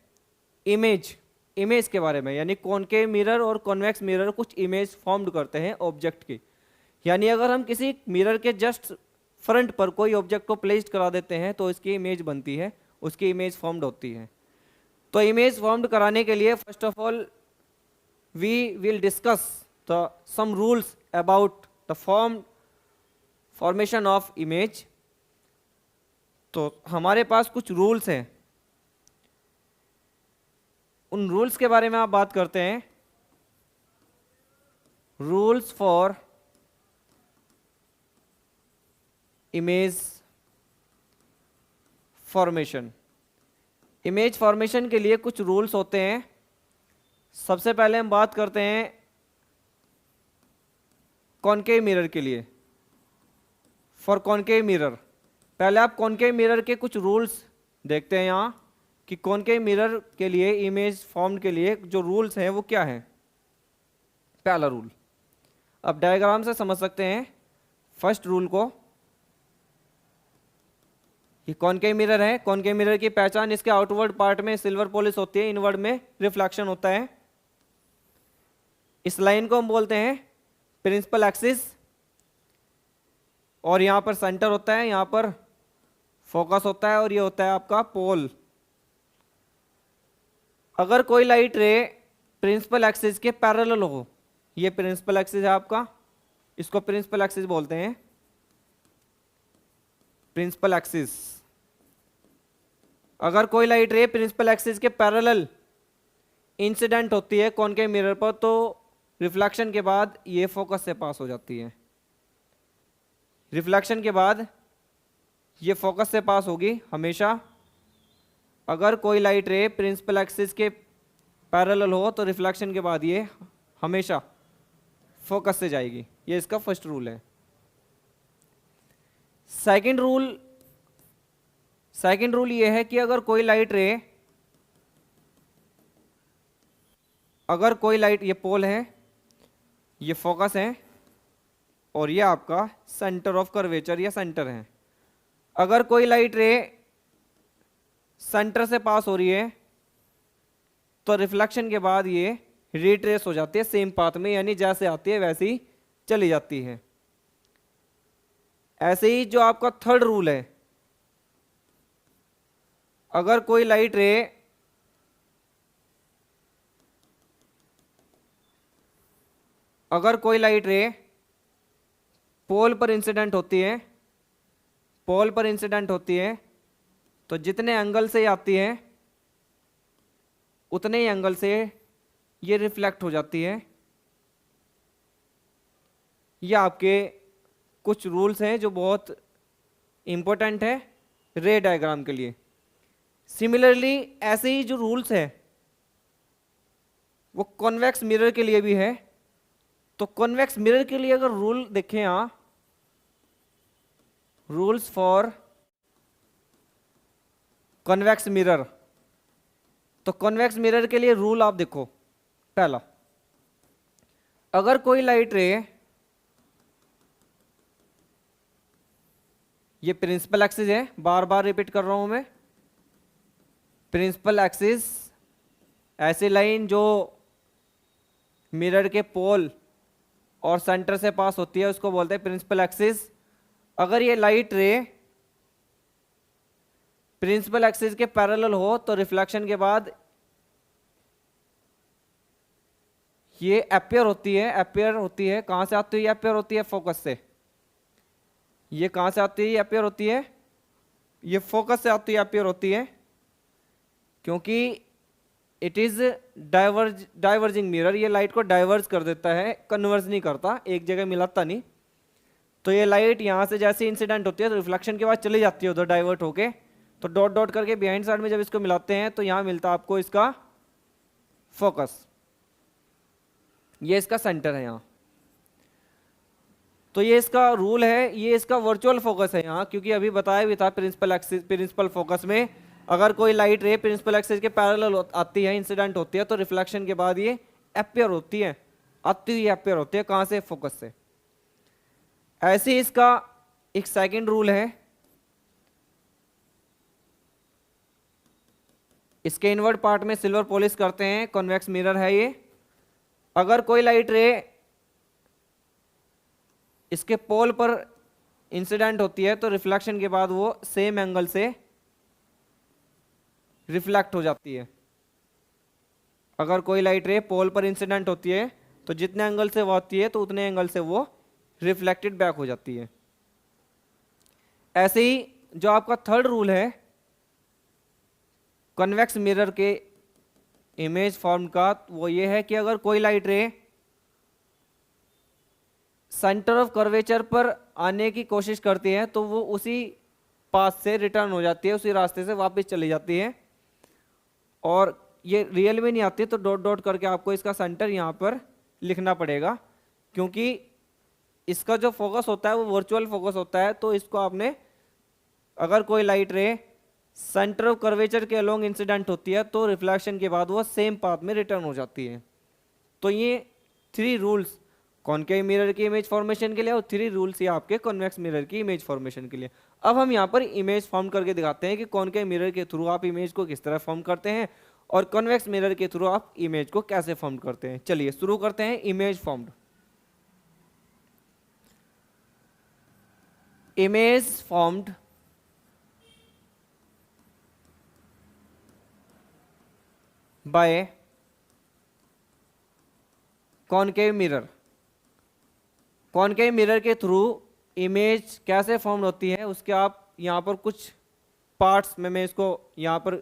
इमेज के बारे में। यानी कॉनकेव मिरर और कॉन्वेक्स मिरर कुछ इमेज फॉर्म्ड करते हैं ऑब्जेक्ट की। यानी अगर हम किसी मिरर के जस्ट फ्रंट पर कोई ऑब्जेक्ट को प्लेस्ड करा देते हैं तो इसकी इमेज बनती है, उसकी इमेज फॉर्म्ड होती है। तो इमेज फॉर्म्ड कराने के लिए first of all we will discuss the some rules about the formation of image. तो हमारे पास कुछ रूल्स हैं, उन रूल्स के बारे में आप बात करते हैं। Rules for image formation. Image formation के लिए कुछ रूल्स होते हैं। सबसे पहले हम बात करते हैं कॉनकेव मिरर के लिए। फॉर कॉनकेव मिरर, पहले आप कॉनकेव मिरर के कुछ रूल्स देखते हैं यहाँ कि कॉनकेव मिरर के लिए इमेज फॉर्म के लिए जो रूल्स हैं वो क्या है। पहला रूल अब डायग्राम से समझ सकते हैं। फर्स्ट रूल को, ये कॉनकेव मिरर है, कॉनकेव मिरर की पहचान इसके आउटवर्ड पार्ट में सिल्वर पॉलिश होती है, इनवर्ड में रिफ्लेक्शन होता है। इस लाइन को हम बोलते हैं प्रिंसिपल एक्सिस, और यहां पर सेंटर होता है, यहां पर फोकस होता है, और ये होता है आपका पोल। अगर कोई लाइट रे प्रिंसिपल एक्सिस के पैरेलल हो, ये प्रिंसिपल एक्सिस है आपका, इसको प्रिंसिपल एक्सिस बोलते हैं, प्रिंसिपल एक्सिस। अगर कोई लाइट रे प्रिंसिपल एक्सिस के पैरेलल इंसिडेंट होती है कॉनकेव मिरर पर, तो रिफ्लेक्शन के बाद ये फोकस से पास हो जाती है। रिफ्लेक्शन के बाद ये फोकस से पास होगी हमेशा। अगर कोई लाइट रे प्रिंसिपल एक्सिस के पैरेलल हो तो रिफ्लेक्शन के बाद ये हमेशा फोकस से जाएगी। ये इसका फर्स्ट रूल है। सेकंड रूल ये है कि अगर कोई लाइट, ये पोल है, ये फोकस है, और ये आपका सेंटर ऑफ कर्वेचर या सेंटर है। अगर कोई लाइट रे सेंटर से पास हो रही है तो रिफ्लेक्शन के बाद ये रिट्रेस हो जाती है सेम पाथ में, यानी जैसे आती है वैसे ही चली जाती है। ऐसे ही जो आपका थर्ड रूल है, अगर कोई लाइट रे पोल पर इंसिडेंट होती है, तो जितने एंगल से आती है उतने ही एंगल से ये रिफ्लेक्ट हो जाती है। ये आपके कुछ रूल्स हैं जो बहुत इंपॉर्टेंट है रे डायग्राम के लिए। सिमिलरली ऐसे ही जो रूल्स है वो कॉन्वेक्स मिरर के लिए भी है। तो कॉन्वेक्स मिरर के लिए अगर रूल देखें यहां, रूल्स फॉर कॉन्वेक्स मिरर, तो कॉन्वेक्स मिरर के लिए रूल आप देखो। पहला, अगर कोई लाइट रे, ये प्रिंसिपल एक्सिस है, बार बार रिपीट कर रहा हूं मैं, प्रिंसिपल एक्सिस ऐसी लाइन जो मिरर के पोल और सेंटर से पास होती है उसको बोलते हैं प्रिंसिपल एक्सिस। अगर ये लाइट रे प्रिंसिपल एक्सिस के पैरेलल हो तो रिफ्लेक्शन के बाद ये अपीयर होती है। कहां से आती है? ये अपीयर होती है फोकस से। ये कहां से आती है? ये अपीयर होती है, ये फोकस से आती है, अपीयर होती है, क्योंकि इट इज डाइवर्जिंग मिरर। ये लाइट को डाइवर्ज कर देता है, कन्वर्ज नहीं करता, एक जगह मिलाता नहीं। तो ये लाइट यहां से जैसे इंसिडेंट होती है तो रिफ्लेक्शन के बाद चली जाती है उधर डाइवर्ट होके, तो डॉट डॉट करके बिहाइंड साइड में जब इसको मिलाते हैं तो यहां मिलता है आपको इसका फोकस, ये इसका सेंटर है यहां। तो ये इसका रूल है, ये इसका वर्चुअल फोकस है यहाँ, क्योंकि अभी बताया भी था प्रिंसिपल फोकस में अगर कोई लाइट रे प्रिंसिपल एक्सिस के पैरेलल आती है, इंसिडेंट होती है, तो रिफ्लेक्शन के बाद ये अपीयर होती है, आती हुई अपीयर होती है, कहां से? फोकस से। ऐसे ही इसका एक सेकंड रूल है, इसके इनवर्ट पार्ट में सिल्वर पॉलिश करते हैं, कॉन्वेक्स मिरर है ये। अगर कोई लाइट रे इसके पोल पर इंसिडेंट होती है तो रिफ्लेक्शन के बाद वो सेम एंगल से रिफ्लेक्ट हो जाती है। अगर कोई लाइट रे पोल पर इंसिडेंट होती है तो जितने एंगल से वो आती है तो उतने एंगल से वो रिफ्लेक्टेड बैक हो जाती है। ऐसे ही जो आपका थर्ड रूल है कन्वेक्स मिरर के इमेज फॉर्म का, वो ये है कि अगर कोई लाइट रे सेंटर ऑफ कर्वेचर पर आने की कोशिश करती है तो वो उसी पाथ से रिटर्न हो जाती है, उसी रास्ते से वापस चली जाती है। और ये रियल में नहीं आती तो डॉट डॉट करके आपको इसका सेंटर यहाँ पर लिखना पड़ेगा, क्योंकि इसका जो फोकस होता है वो वर्चुअल फोकस होता है। तो इसको आपने, अगर कोई लाइट रे सेंटर ऑफ कर्वेचर के अलोंग इंसिडेंट होती है तो रिफ्लेक्शन के बाद वो सेम पाथ में रिटर्न हो जाती है। तो ये 3 रूल्स कॉनकेव मिरर की इमेज फॉर्मेशन के लिए और 3 रूल्स ये आपके कॉन्वेक्स मिरर की इमेज फॉर्मेशन के लिए। अब हम यहाँ पर इमेज फॉर्म करके दिखाते हैं कि कॉनकेव मिरर के थ्रू आप इमेज को किस तरह फॉर्म करते हैं और कॉन्वेक्स मिरर के थ्रू आप इमेज को कैसे फॉर्म करते हैं। चलिए शुरू करते हैं। Image formed, image formed by concave mirror. Concave mirror के थ्रू इमेज कैसे फॉर्म होती है उसके आप यहाँ पर कुछ पार्ट्स में मैं इसको यहाँ पर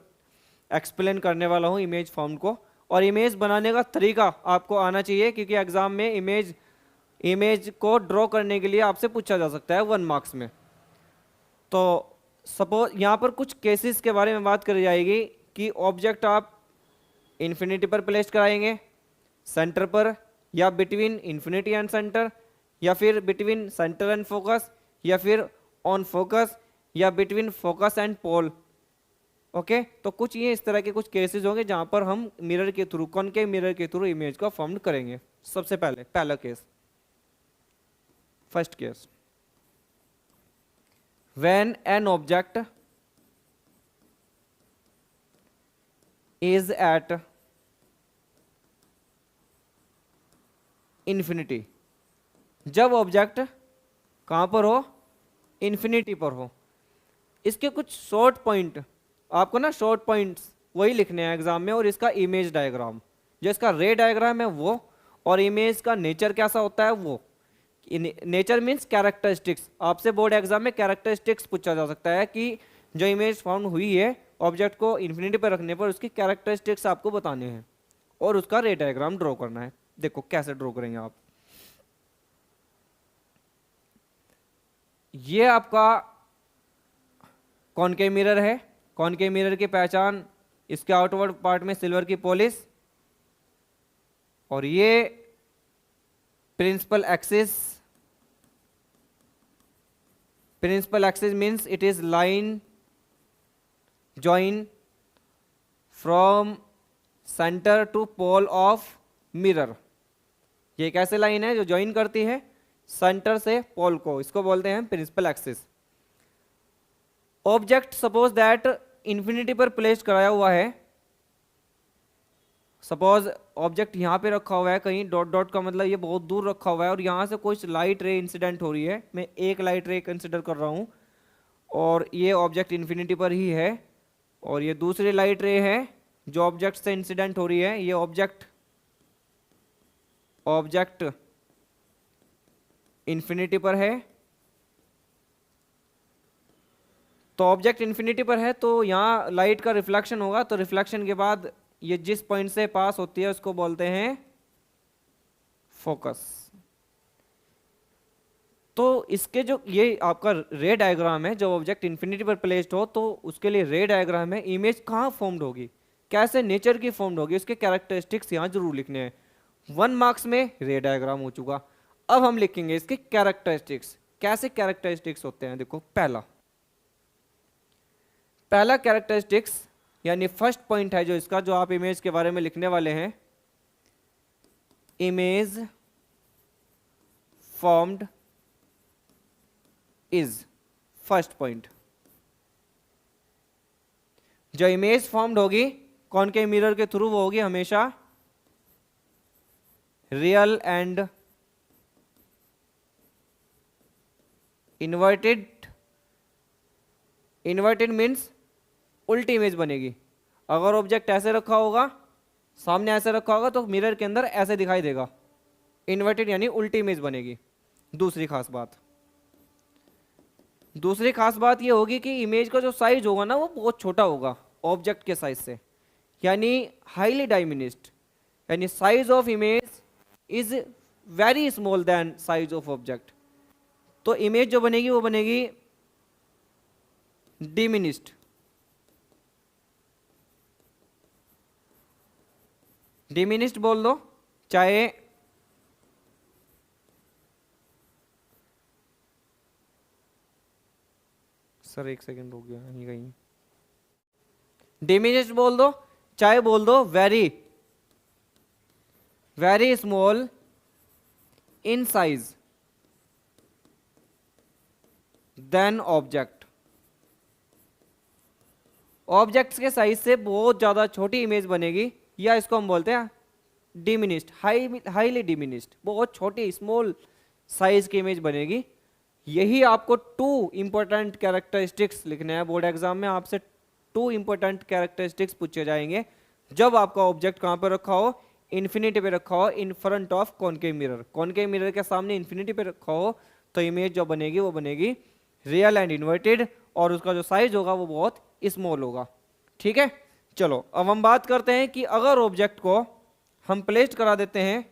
एक्सप्लेन करने वाला हूँ इमेज फॉर्म को। और इमेज बनाने का तरीका आपको आना चाहिए, क्योंकि एग्जाम में इमेज को ड्रॉ करने के लिए आपसे पूछा जा सकता है 1 मार्क्स में। तो सपोज यहाँ पर कुछ केसेस के बारे में बात करी जाएगी कि ऑब्जेक्ट आप इन्फिनिटी पर प्लेस कराएंगे, सेंटर पर, या बिटवीन इन्फिनिटी एंड सेंटर, या फिर बिटवीन सेंटर एंड फोकस, या फिर ऑन फोकस, या between focus and pole. Okay, तो कुछ ये इस तरह के कुछ केसेस होंगे जहां पर हम मिरर के थ्रू, कॉनकेव मिरर के थ्रू इमेज को फॉर्म करेंगे। सबसे पहला case, first case, when an object is at infinity. जब ऑब्जेक्ट कहां पर हो? इन्फिनिटी पर हो। इसके कुछ शॉर्ट पॉइंट आपको ना, शॉर्ट पॉइंट्स वही लिखने हैं एग्जाम में, और इसका इमेज डायग्राम, जो इसका रे डायग्राम है वो, और इमेज का नेचर कैसा होता है वो। Nature means characteristics. आपसे बोर्ड एग्जाम में कैरेक्टरिस्टिक्स पूछा जा सकता है कि जो इमेज फॉर्म हुई है ऑब्जेक्ट को इन्फिनिटी पर रखने पर उसकी कैरेक्टरिस्टिक्स आपको बताने हैं और उसका रे डायग्राम ड्रॉ करना है। देखो कैसे ड्रॉ करेंगे आप। ये आपका कॉनकेव मिरर है। कॉनकेव मिरर की पहचान, इसके आउटवर्ड पार्ट में सिल्वर की पॉलिश, और ये principal axis. Principal axis means it is line join from centre to pole of mirror. ये कैसे लाइन है जो ज्वाइन करती है सेंटर से पोल को, इसको बोलते हैं principal axis. Object suppose that infinity पर प्लेस कराया हुआ है। सपोज ऑब्जेक्ट यहाँ पे रखा हुआ है कहीं, डॉट डॉट का मतलब ये बहुत दूर रखा हुआ है, और यहाँ से कुछ लाइट रे इंसिडेंट हो रही है। मैं एक लाइट रे कंसिडर कर रहा हूँ, और ये ऑब्जेक्ट इन्फिनिटी पर ही है, और ये दूसरी लाइट रे है जो ऑब्जेक्ट से इंसिडेंट हो रही है। ये ऑब्जेक्ट इन्फिनिटी पर है। तो ऑब्जेक्ट इन्फिनिटी पर है तो यहाँ लाइट का रिफ्लेक्शन होगा, तो रिफ्लेक्शन के बाद ये जिस पॉइंट से पास होती है उसको बोलते हैं फोकस। तो इसके जो ये आपका रे डायग्राम है, जब ऑब्जेक्ट इन्फिनिटी पर प्लेस्ड हो तो उसके लिए रे डायग्राम है। इमेज कहाँ फॉर्म्ड होगी, कैसे नेचर की फॉर्म्ड होगी, उसके कैरेक्टरिस्टिक्स यहाँ जरूर लिखने हैं। 1 मार्क्स में रे डायग्राम हो चुका। अब हम लिखेंगे इसके कैरेक्टरिस्टिक्स। कैसे कैरेक्टरिस्टिक्स होते हैं, देखो पहला कैरेक्टरिस्टिक्स यानी फर्स्ट पॉइंट है जो इसका, जो आप इमेज के बारे में लिखने वाले हैं, image formed is, first point. जो इमेज फॉर्म्ड होगी कॉनकेव मिरर के थ्रू वो होगी हमेशा real and inverted. Inverted means उल्टी इमेज बनेगी। अगर ऑब्जेक्ट ऐसे रखा होगा, सामने ऐसे रखा होगा, तो मिरर के अंदर ऐसे दिखाई देगा। इन्वर्टेड यानी उल्टी इमेज बनेगी। दूसरी खास बात ये होगी कि इमेज का जो साइज होगा ना वो बहुत छोटा होगा ऑब्जेक्ट के साइज से, यानी हाईली डायमिनिस्ड, यानी size of image is very small than size of object. तो इमेज जो बनेगी वो बनेगी डिमिनिस्ड। डिमिनिस्ड बोल दो, चाहे सर एक सेकेंड हो गया यहीं कहीं, डिमिनिस्ड बोल दो, चाहे बोल दो very very small in size than object. Objects के साइज से बहुत ज्यादा छोटी इमेज बनेगी, या इसको हम बोलते हैं डिमिनिस्ड, हाईली डिमिनिस्ड, बहुत छोटी स्मॉल साइज की इमेज बनेगी। यही आपको 2 इंपॉर्टेंट कैरेक्टरिस्टिक्स लिखने हैं बोर्ड एग्जाम में। आपसे 2 इंपॉर्टेंट कैरेक्टरिस्टिक्स पूछे जाएंगे जब आपका ऑब्जेक्ट कहां पर रखा हो, इन्फिनिटी पे रखा हो, in front of concave mirror. Concave mirror के सामने इन्फिनिटी पे रखा हो तो इमेज जो बनेगी वो बनेगी रियल एंड इन्वर्टेड, और उसका जो साइज होगा वो बहुत स्मॉल होगा। ठीक है, चलो अब हम बात करते हैं कि अगर ऑब्जेक्ट को हम प्लेस करा देते हैं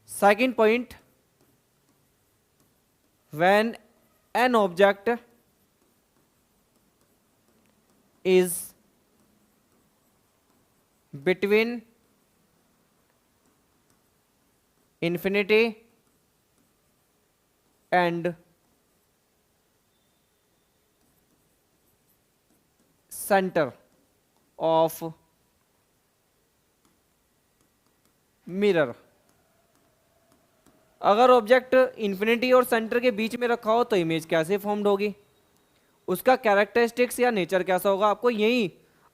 second point, when an object is between infinity and center of mirror। अगर ऑब्जेक्ट इन्फिनिटी और सेंटर के बीच में रखा हो तो इमेज कैसे फॉर्म्ड होगी, उसका कैरेक्टरिस्टिक्स या नेचर कैसा होगा,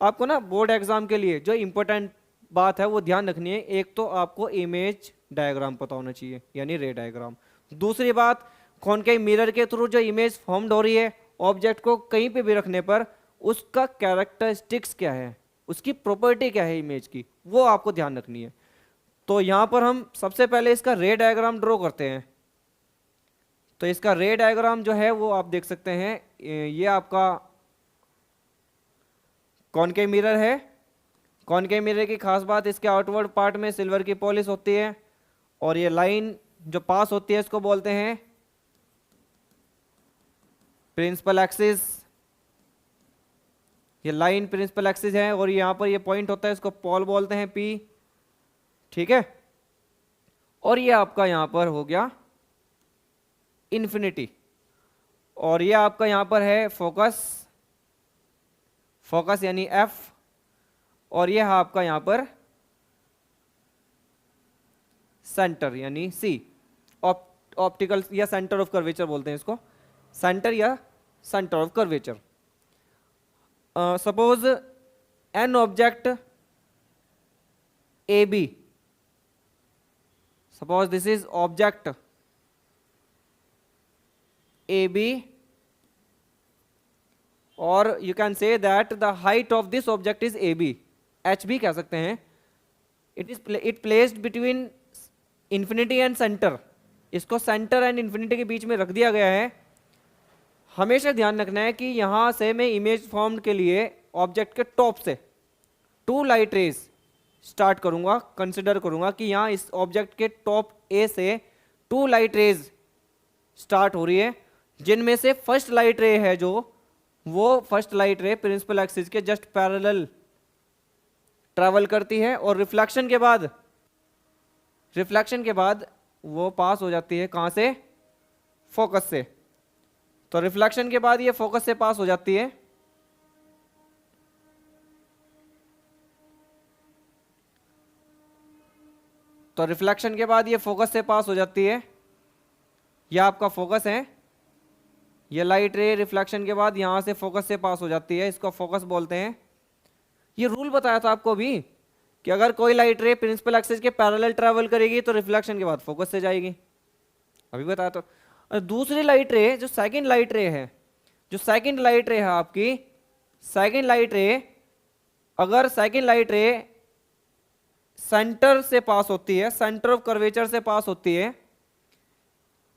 आपको ना बोर्ड एग्जाम के लिए जो इंपॉर्टेंट बात है वो ध्यान रखनी है। एक तो आपको इमेज डायग्राम पता होना चाहिए, यानी रे डायग्राम। दूसरी बात, कॉनकेव मिरर के थ्रू जो इमेज फॉर्म्ड हो रही है ऑब्जेक्ट को कहीं पे भी रखने पर, उसका कैरेक्टरिस्टिक्स क्या है, उसकी प्रॉपर्टी क्या है इमेज की, वो आपको ध्यान रखनी है। तो यहां पर हम सबसे पहले इसका रे डायग्राम ड्रॉ करते हैं। तो इसका रे डायग्राम जो है वो आप देख सकते हैं, ये आपका कॉनकेव मिरर है। कॉनकेव मिरर की खास बात, इसके आउटवर्ड पार्ट में सिल्वर की पॉलिश होती है, और ये लाइन जो पास होती है इसको बोलते हैं प्रिंसिपल एक्सिस। ये लाइन प्रिंसिपल एक्सिस है, और यहां पर ये पॉइंट होता है, इसको पॉल बोलते हैं, पी। ठीक है, और ये आपका यहां पर हो गया इन्फिनिटी, और ये आपका यहां पर है फोकस यानी एफ, और ये है आपका यहां पर सेंटर यानी सी। ऑप्टिकल या सेंटर ऑफ कर्वेचर बोलते हैं इसको, सेंटर या centre of curvature. Suppose an object A B, suppose this is object A B, और you can say that the height of this object is A B, H B कह सकते हैं। It placed between infinity and centre, इसको centre and infinity के बीच में रख दिया गया है। हमेशा ध्यान रखना है कि यहां से मैं इमेज फॉर्म के लिए ऑब्जेक्ट के टॉप से 2 लाइट रेज स्टार्ट करूंगा, कंसिडर करूंगा कि यहां इस ऑब्जेक्ट के टॉप ए से 2 लाइट रेज स्टार्ट हो रही है, जिनमें से फर्स्ट लाइट रे है जो, वो first light ray principal axis के जस्ट पैरेलल ट्रैवल करती है और रिफ्लेक्शन के बाद वो पास हो जाती है कहां से, फोकस से। तो रिफ्लेक्शन के बाद ये फोकस से पास हो जाती है, तो रिफ्लेक्शन के बाद ये फोकस से पास हो जाती है। यह आपका फोकस है, ये लाइट रे रिफ्लेक्शन के बाद यहां से फोकस से पास हो जाती है, इसको फोकस बोलते हैं। ये रूल बताया था आपको अभी कि अगर कोई लाइट रे प्रिंसिपल एक्सिस के पैरेलल ट्रैवल करेगी तो रिफ्लेक्शन के बाद फोकस से जाएगी, अभी बताया तो। और दूसरी लाइट रे जो सेकंड लाइट रे है, आपकी सेकंड लाइट रे, अगर सेकंड लाइट रे सेंटर से पास होती है, सेंटर ऑफ कर्वेचर से पास होती है,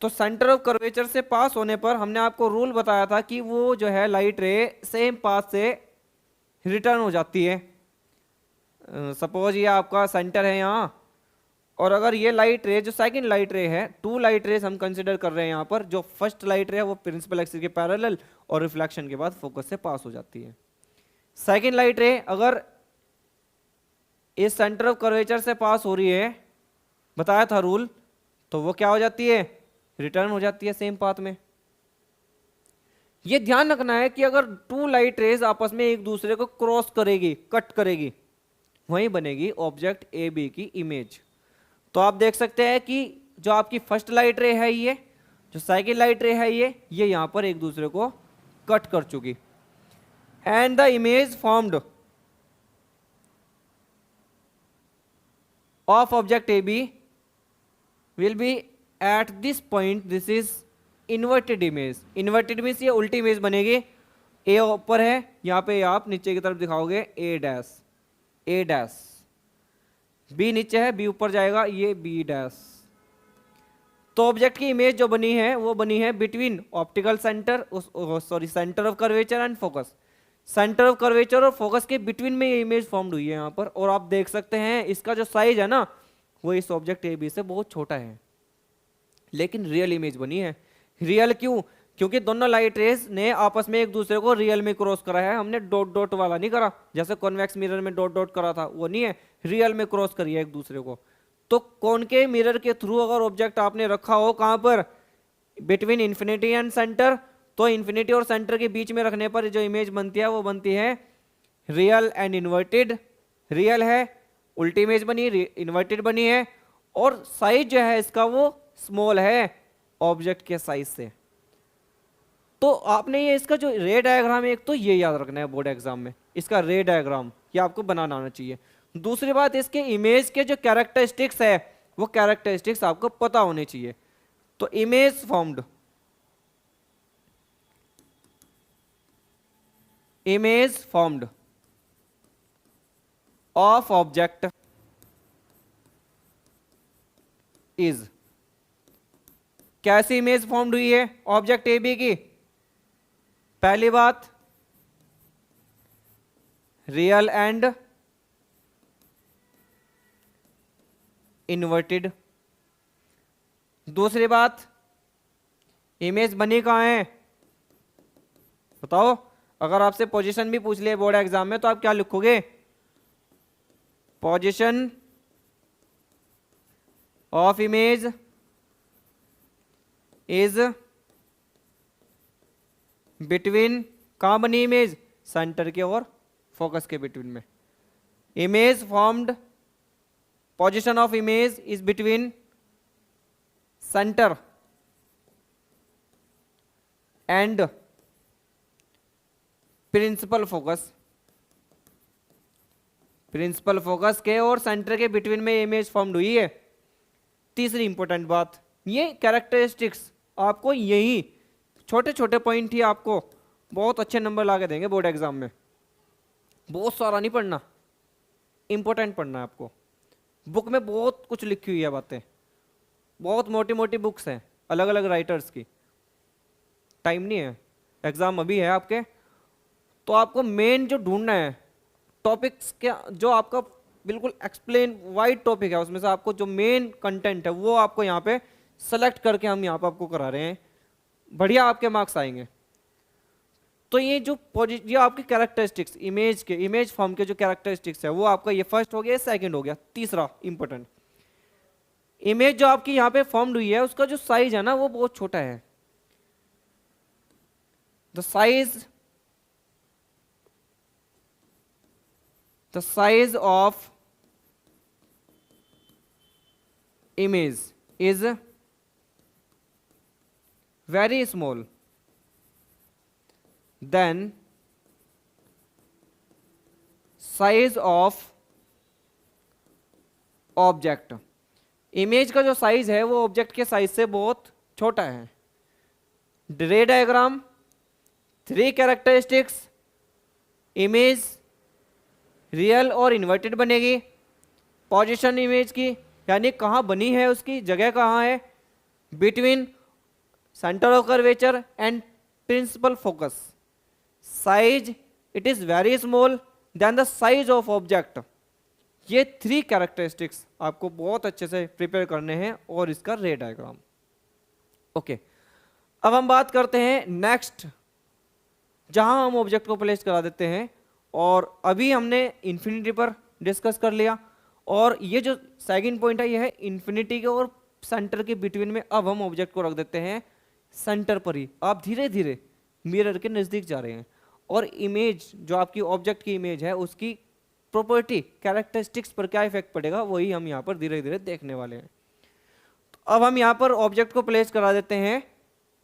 तो सेंटर ऑफ कर्वेचर से पास होने पर हमने आपको रूल बताया था कि वो जो है लाइट रे सेम पाथ से रिटर्न हो जाती है। सपोज ये आपका सेंटर है यहाँ, और अगर ये लाइट रे जो सेकंड लाइट रे है, 2 लाइट रेस हम कंसिडर कर रहे हैं यहाँ पर, जो फर्स्ट लाइट रे है वो प्रिंसिपल एक्सिस के पैरेलल और रिफ्लेक्शन के बाद फोकस से पास हो जाती है। सेकंड लाइट रे अगर इस सेंटर ऑफ कर्वेचर से पास हो रही है, बताया था रूल, तो वो क्या हो जाती है, रिटर्न हो जाती है सेम पाथ में। ये ध्यान रखना है कि अगर 2 लाइट रेज आपस में एक दूसरे को क्रॉस करेगी, कट करेगी, वहीं बनेगी ऑब्जेक्ट ए बी की इमेज। तो आप देख सकते हैं कि जो आपकी फर्स्ट लाइट रे है, ये जो सेकंड लाइट रे है, ये यहां पर एक दूसरे को कट कर चुकी, and the image formed of object A B will be at this point, this is inverted image. Inverted means ये उल्टी इमेज बनेगी, ए ऊपर है, यहां पे आप नीचे की तरफ दिखाओगे ए डैश, बी नीचे है, बी ऊपर जाएगा, ये बी डैश। तो ऑब्जेक्ट की इमेज जो बनी है वो बनी है between optical centre, centre of curvature and focus. Centre of curvature और फोकस के बिटवीन में ये इमेज फॉर्म्ड हुई है यहाँ पर, और आप देख सकते हैं इसका जो साइज है ना वो इस ऑब्जेक्ट ए बी से बहुत छोटा है, लेकिन रियल इमेज बनी है। रियल क्यों? क्योंकि दोनों लाइट रेज ने आपस में एक दूसरे को रियल में क्रॉस करा है, हमने डॉट डॉट वाला नहीं करा, जैसे कॉन्वेक्स मिरर में डॉट डॉट करा था, वो नहीं है, रियल में क्रॉस करी है एक दूसरे को। तो कॉनकेव मिरर के थ्रू अगर ऑब्जेक्ट आपने रखा हो कहां पर, बिटवीन इंफिनिटी एंड सेंटर, तो इंफिनिटी और सेंटर के बीच में रखने पर जो इमेज बनती है वो बनती है रियल एंड इन्वर्टेड। रियल है, उल्टी इमेज बनी, इन्वर्टेड बनी है, और साइज जो है इसका वो स्मॉल है ऑब्जेक्ट के साइज से। तो आपने ये इसका जो रे डायग्राम है, एक तो ये याद रखना है बोर्ड एग्जाम में, इसका रे डायग्राम ये आपको बनाना आना चाहिए। दूसरी बात, इसके इमेज के जो कैरेक्टरिस्टिक्स है वो कैरेक्टरिस्टिक्स आपको पता होने चाहिए। तो image formed of object is, कैसी इमेज फॉर्म्ड हुई है ऑब्जेक्ट ए बी की? पहली बात, रियल एंड इन्वर्टेड। दूसरी बात, इमेज बनी कहां है बताओ? अगर आपसे पोजीशन भी पूछ लिया बोर्ड एग्जाम में तो आप क्या लिखोगे? Position of image is between, कहां बनी इमेज? सेंटर के और फोकस के बिटवीन में। Image formed, position of image is between centre and principal focus. Principal focus के और सेंटर के बिटवीन में इमेज फॉर्म्ड हुई है। तीसरी इंपॉर्टेंट बात, ये कैरेक्टरिस्टिक्स आपको यही छोटे छोटे पॉइंट ही आपको बहुत अच्छे नंबर ला के देंगे बोर्ड एग्जाम में। बहुत सारा नहीं पढ़ना, इंपॉर्टेंट पढ़ना है आपको। बुक में बहुत कुछ लिखी हुई है बातें, बहुत मोटी मोटी बुक्स हैं अलग अलग राइटर्स की, टाइम नहीं है, एग्जाम अभी है आपके। तो आपको मेन जो ढूंढना है टॉपिक्स के, जो आपका बिल्कुल एक्सप्लेन वाइड टॉपिक है, उसमें से आपको जो मेन कंटेंट है वो आपको यहाँ पे सेलेक्ट करके हम यहाँ पे आपको करा रहे हैं, बढ़िया आपके मार्क्स आएंगे। तो ये जो ये आपके कैरेक्टरिस्टिक्स इमेज फॉर्म के जो कैरेक्टरिस्टिक्स है वो आपका ये फर्स्ट हो गया, सेकंड हो गया। तीसरा इंपॉर्टेंट, इमेज जो आपकी यहाँ पे फॉर्म्ड हुई है उसका जो साइज है ना वो बहुत छोटा है। The size of image is very small than size of object. Image का जो साइज है वो ऑब्जेक्ट के साइज से बहुत छोटा है। Ray diagram, 3 characteristics, image real और इन्वर्टेड बनेगी। पोजीशन इमेज की यानी कहाँ बनी है, उसकी जगह कहाँ है, between centre of curvature and principal focus. Size it is very small than the size of object. ये 3 कैरेक्टरिस्टिक्स आपको बहुत अच्छे से प्रिपेयर करने हैं और इसका रे डायग्राम। ओके, अब हम बात करते हैं नेक्स्ट, जहां हम ऑब्जेक्ट को प्लेस करा देते हैं। और अभी हमने इन्फिनिटी पर डिस्कस कर लिया, और ये जो सेकंड पॉइंट है ये है इन्फिनिटी के और सेंटर के बिटवीन में। अब हम ऑब्जेक्ट को रख देते हैं सेंटर पर ही। आप धीरे धीरे मिरर के नजदीक जा रहे हैं, और इमेज जो आपकी ऑब्जेक्ट की इमेज है उसकी प्रॉपर्टी कैरेक्टरिस्टिक्स पर क्या इफेक्ट पड़ेगा वही हम यहाँ पर धीरे धीरे देखने वाले हैं। तो अब हम यहाँ पर ऑब्जेक्ट को प्लेस करा देते हैं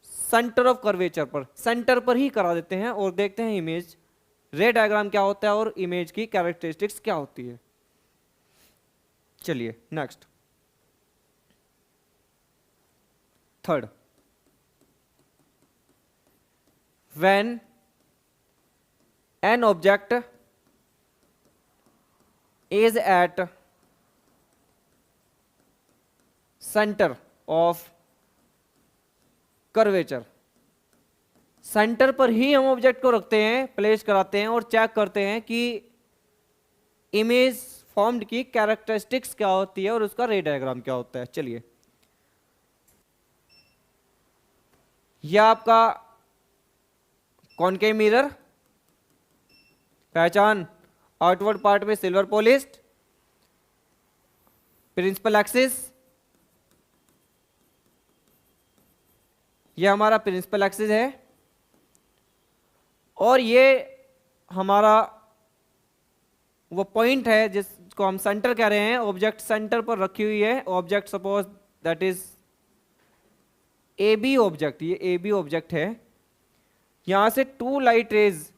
सेंटर ऑफ कर्वेचर पर, सेंटर पर ही करा देते हैं, और देखते हैं इमेज रे डायग्राम क्या होता है और इमेज की कैरेक्टरिस्टिक्स क्या होती है। चलिए next, third, when an object is at center of curvature। Centre पर ही हम ऑब्जेक्ट को रखते हैं, प्लेस कराते हैं और चेक करते हैं कि इमेज फॉर्म्ड की कैरेक्टरिस्टिक्स क्या होती है और उसका रे डायग्राम क्या होता है। चलिए, यह आपका कॉनकेव मिरर, पहचान आउटवर्ड पार्ट में सिल्वर पॉलिश्ड, प्रिंसिपल एक्सिस, ये हमारा प्रिंसिपल एक्सिस है, और ये हमारा वो पॉइंट है जिसको हम सेंटर कह रहे हैं। ऑब्जेक्ट सेंटर पर रखी हुई है। Object suppose that is A B object, ये ए बी ऑब्जेक्ट है। यहां से 2 लाइट रेज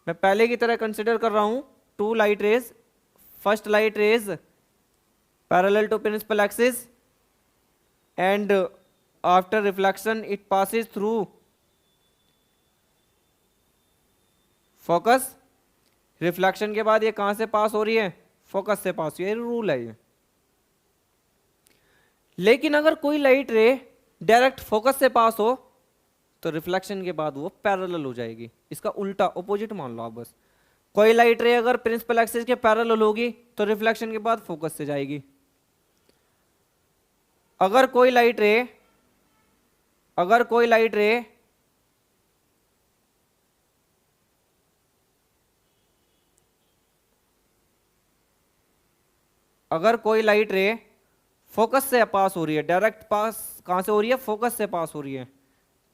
मैं पहले की तरह कंसिडर कर रहा हूं। 2 light rays, first light rays parallel to principal axis, and after reflection it passes through focus. Reflection के बाद ये कहां से पास हो रही है, फोकस से पास हो रही है, रूल है ये। लेकिन अगर कोई लाइट रे डायरेक्ट फोकस से पास हो तो रिफ्लेक्शन के बाद वो पैरेलल हो जाएगी। इसका उल्टा ऑपोजिट मान लो आप बस। कोई लाइट रे अगर प्रिंसिपल एक्सिस के पैरेलल होगी तो रिफ्लेक्शन के बाद फोकस से जाएगी। अगर कोई लाइट रे अगर कोई लाइट रे फोकस से पास हो रही है, डायरेक्ट पास कहां से हो रही है, फोकस से पास हो रही है,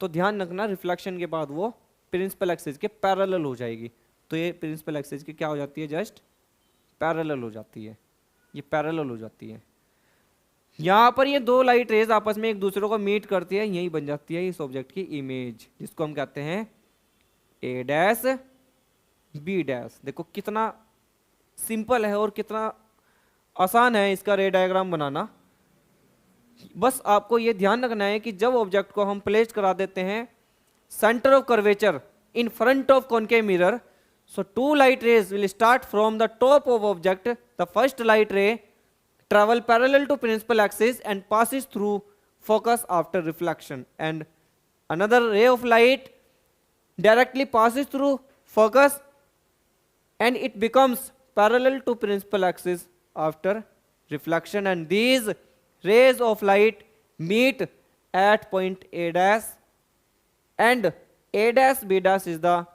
तो ध्यान रखना रिफ्लेक्शन के बाद वो प्रिंसिपल एक्सिस के पैरेलल हो जाएगी। तो ये प्रिंसिपल एक्सिस की क्या हो जाती है, जस्ट पैरेलल हो जाती है, ये पैरेलल हो जाती है। यहां पर ये 2 लाइट रेज आपस में एक दूसरे को मीट करती है, यही बन जाती है इस ऑब्जेक्ट की इमेज, जिसको हम कहते हैं ए डैश बी डैश। देखो कितना सिंपल है और कितना आसान है इसका रे डायग्राम बनाना। बस आपको ये ध्यान रखना है कि जब ऑब्जेक्ट को हम प्लेस करा देते हैं centre of curvature in front of concave mirror, so 2 light rays will start from the top of object. The first light ray travel parallel to principal axis and passes through focus after reflection, and another ray of light directly passes through focus and it becomes parallel to principal axis after reflection, and these rays of light meet at point A dash and A dash B dash is the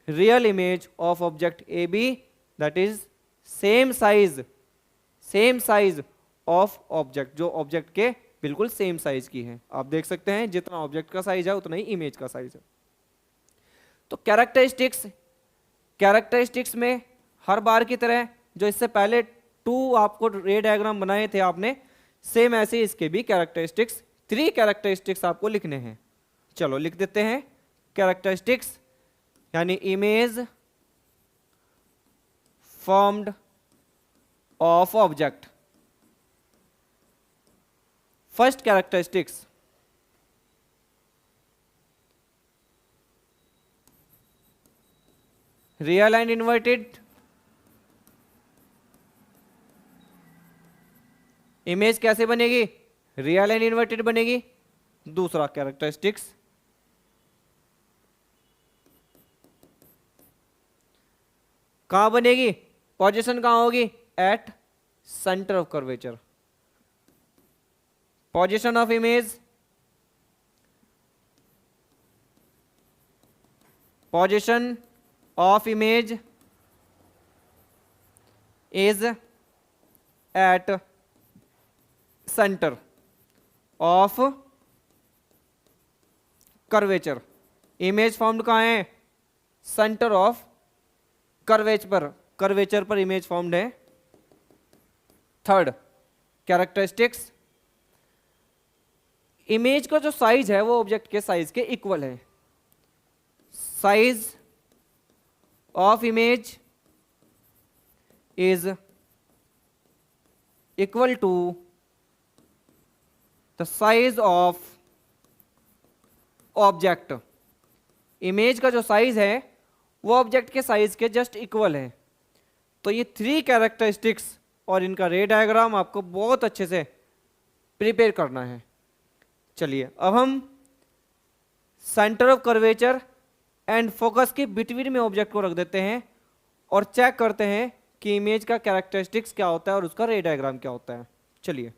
real image of object AB that is same size of object, जो object के बिल्कुल same size की है। आप देख सकते हैं जितना ऑब्जेक्ट का साइज है उतना ही इमेज का साइज है। तो कैरेक्टरिस्टिक्स में हर बार की तरह जो इससे पहले 2 आपको रे डायग्राम बनाए थे आपने, सेम ऐसे इसके भी कैरेक्टरिस्टिक्स 3 कैरेक्टरिस्टिक्स आपको लिखने हैं। चलो लिख देते हैं कैरेक्टरिस्टिक्स, यानी image formed of object. First characteristics, real and inverted. Image कैसे बनेगी? रियल एंड इन्वर्टेड बनेगी। दूसरा कैरेक्टरिस्टिक्स, कहां बनेगी? पोजीशन कहां होगी? At centre of curvature. Position of image, position of image is at centre of curvature. Image formed कहां है? सेंटर ऑफ कर्वेचर पर इमेज फॉर्म्ड है। थर्ड कैरेक्टरिस्टिक्स, इमेज का जो साइज है वो ऑब्जेक्ट के साइज के इक्वल है। Size of image is equal to the size of object. Image का जो साइज है वो ऑब्जेक्ट के साइज के जस्ट इक्वल है। तो ये 3 कैरेक्टरिस्टिक्स और इनका रे डायग्राम आपको बहुत अच्छे से प्रिपेयर करना है। चलिए अब हम centre of curvature and focus के बिटवीन में ऑब्जेक्ट को रख देते हैं और चेक करते हैं कि इमेज का कैरेक्टरिस्टिक्स क्या होता है और उसका रे डायग्राम क्या होता है। चलिए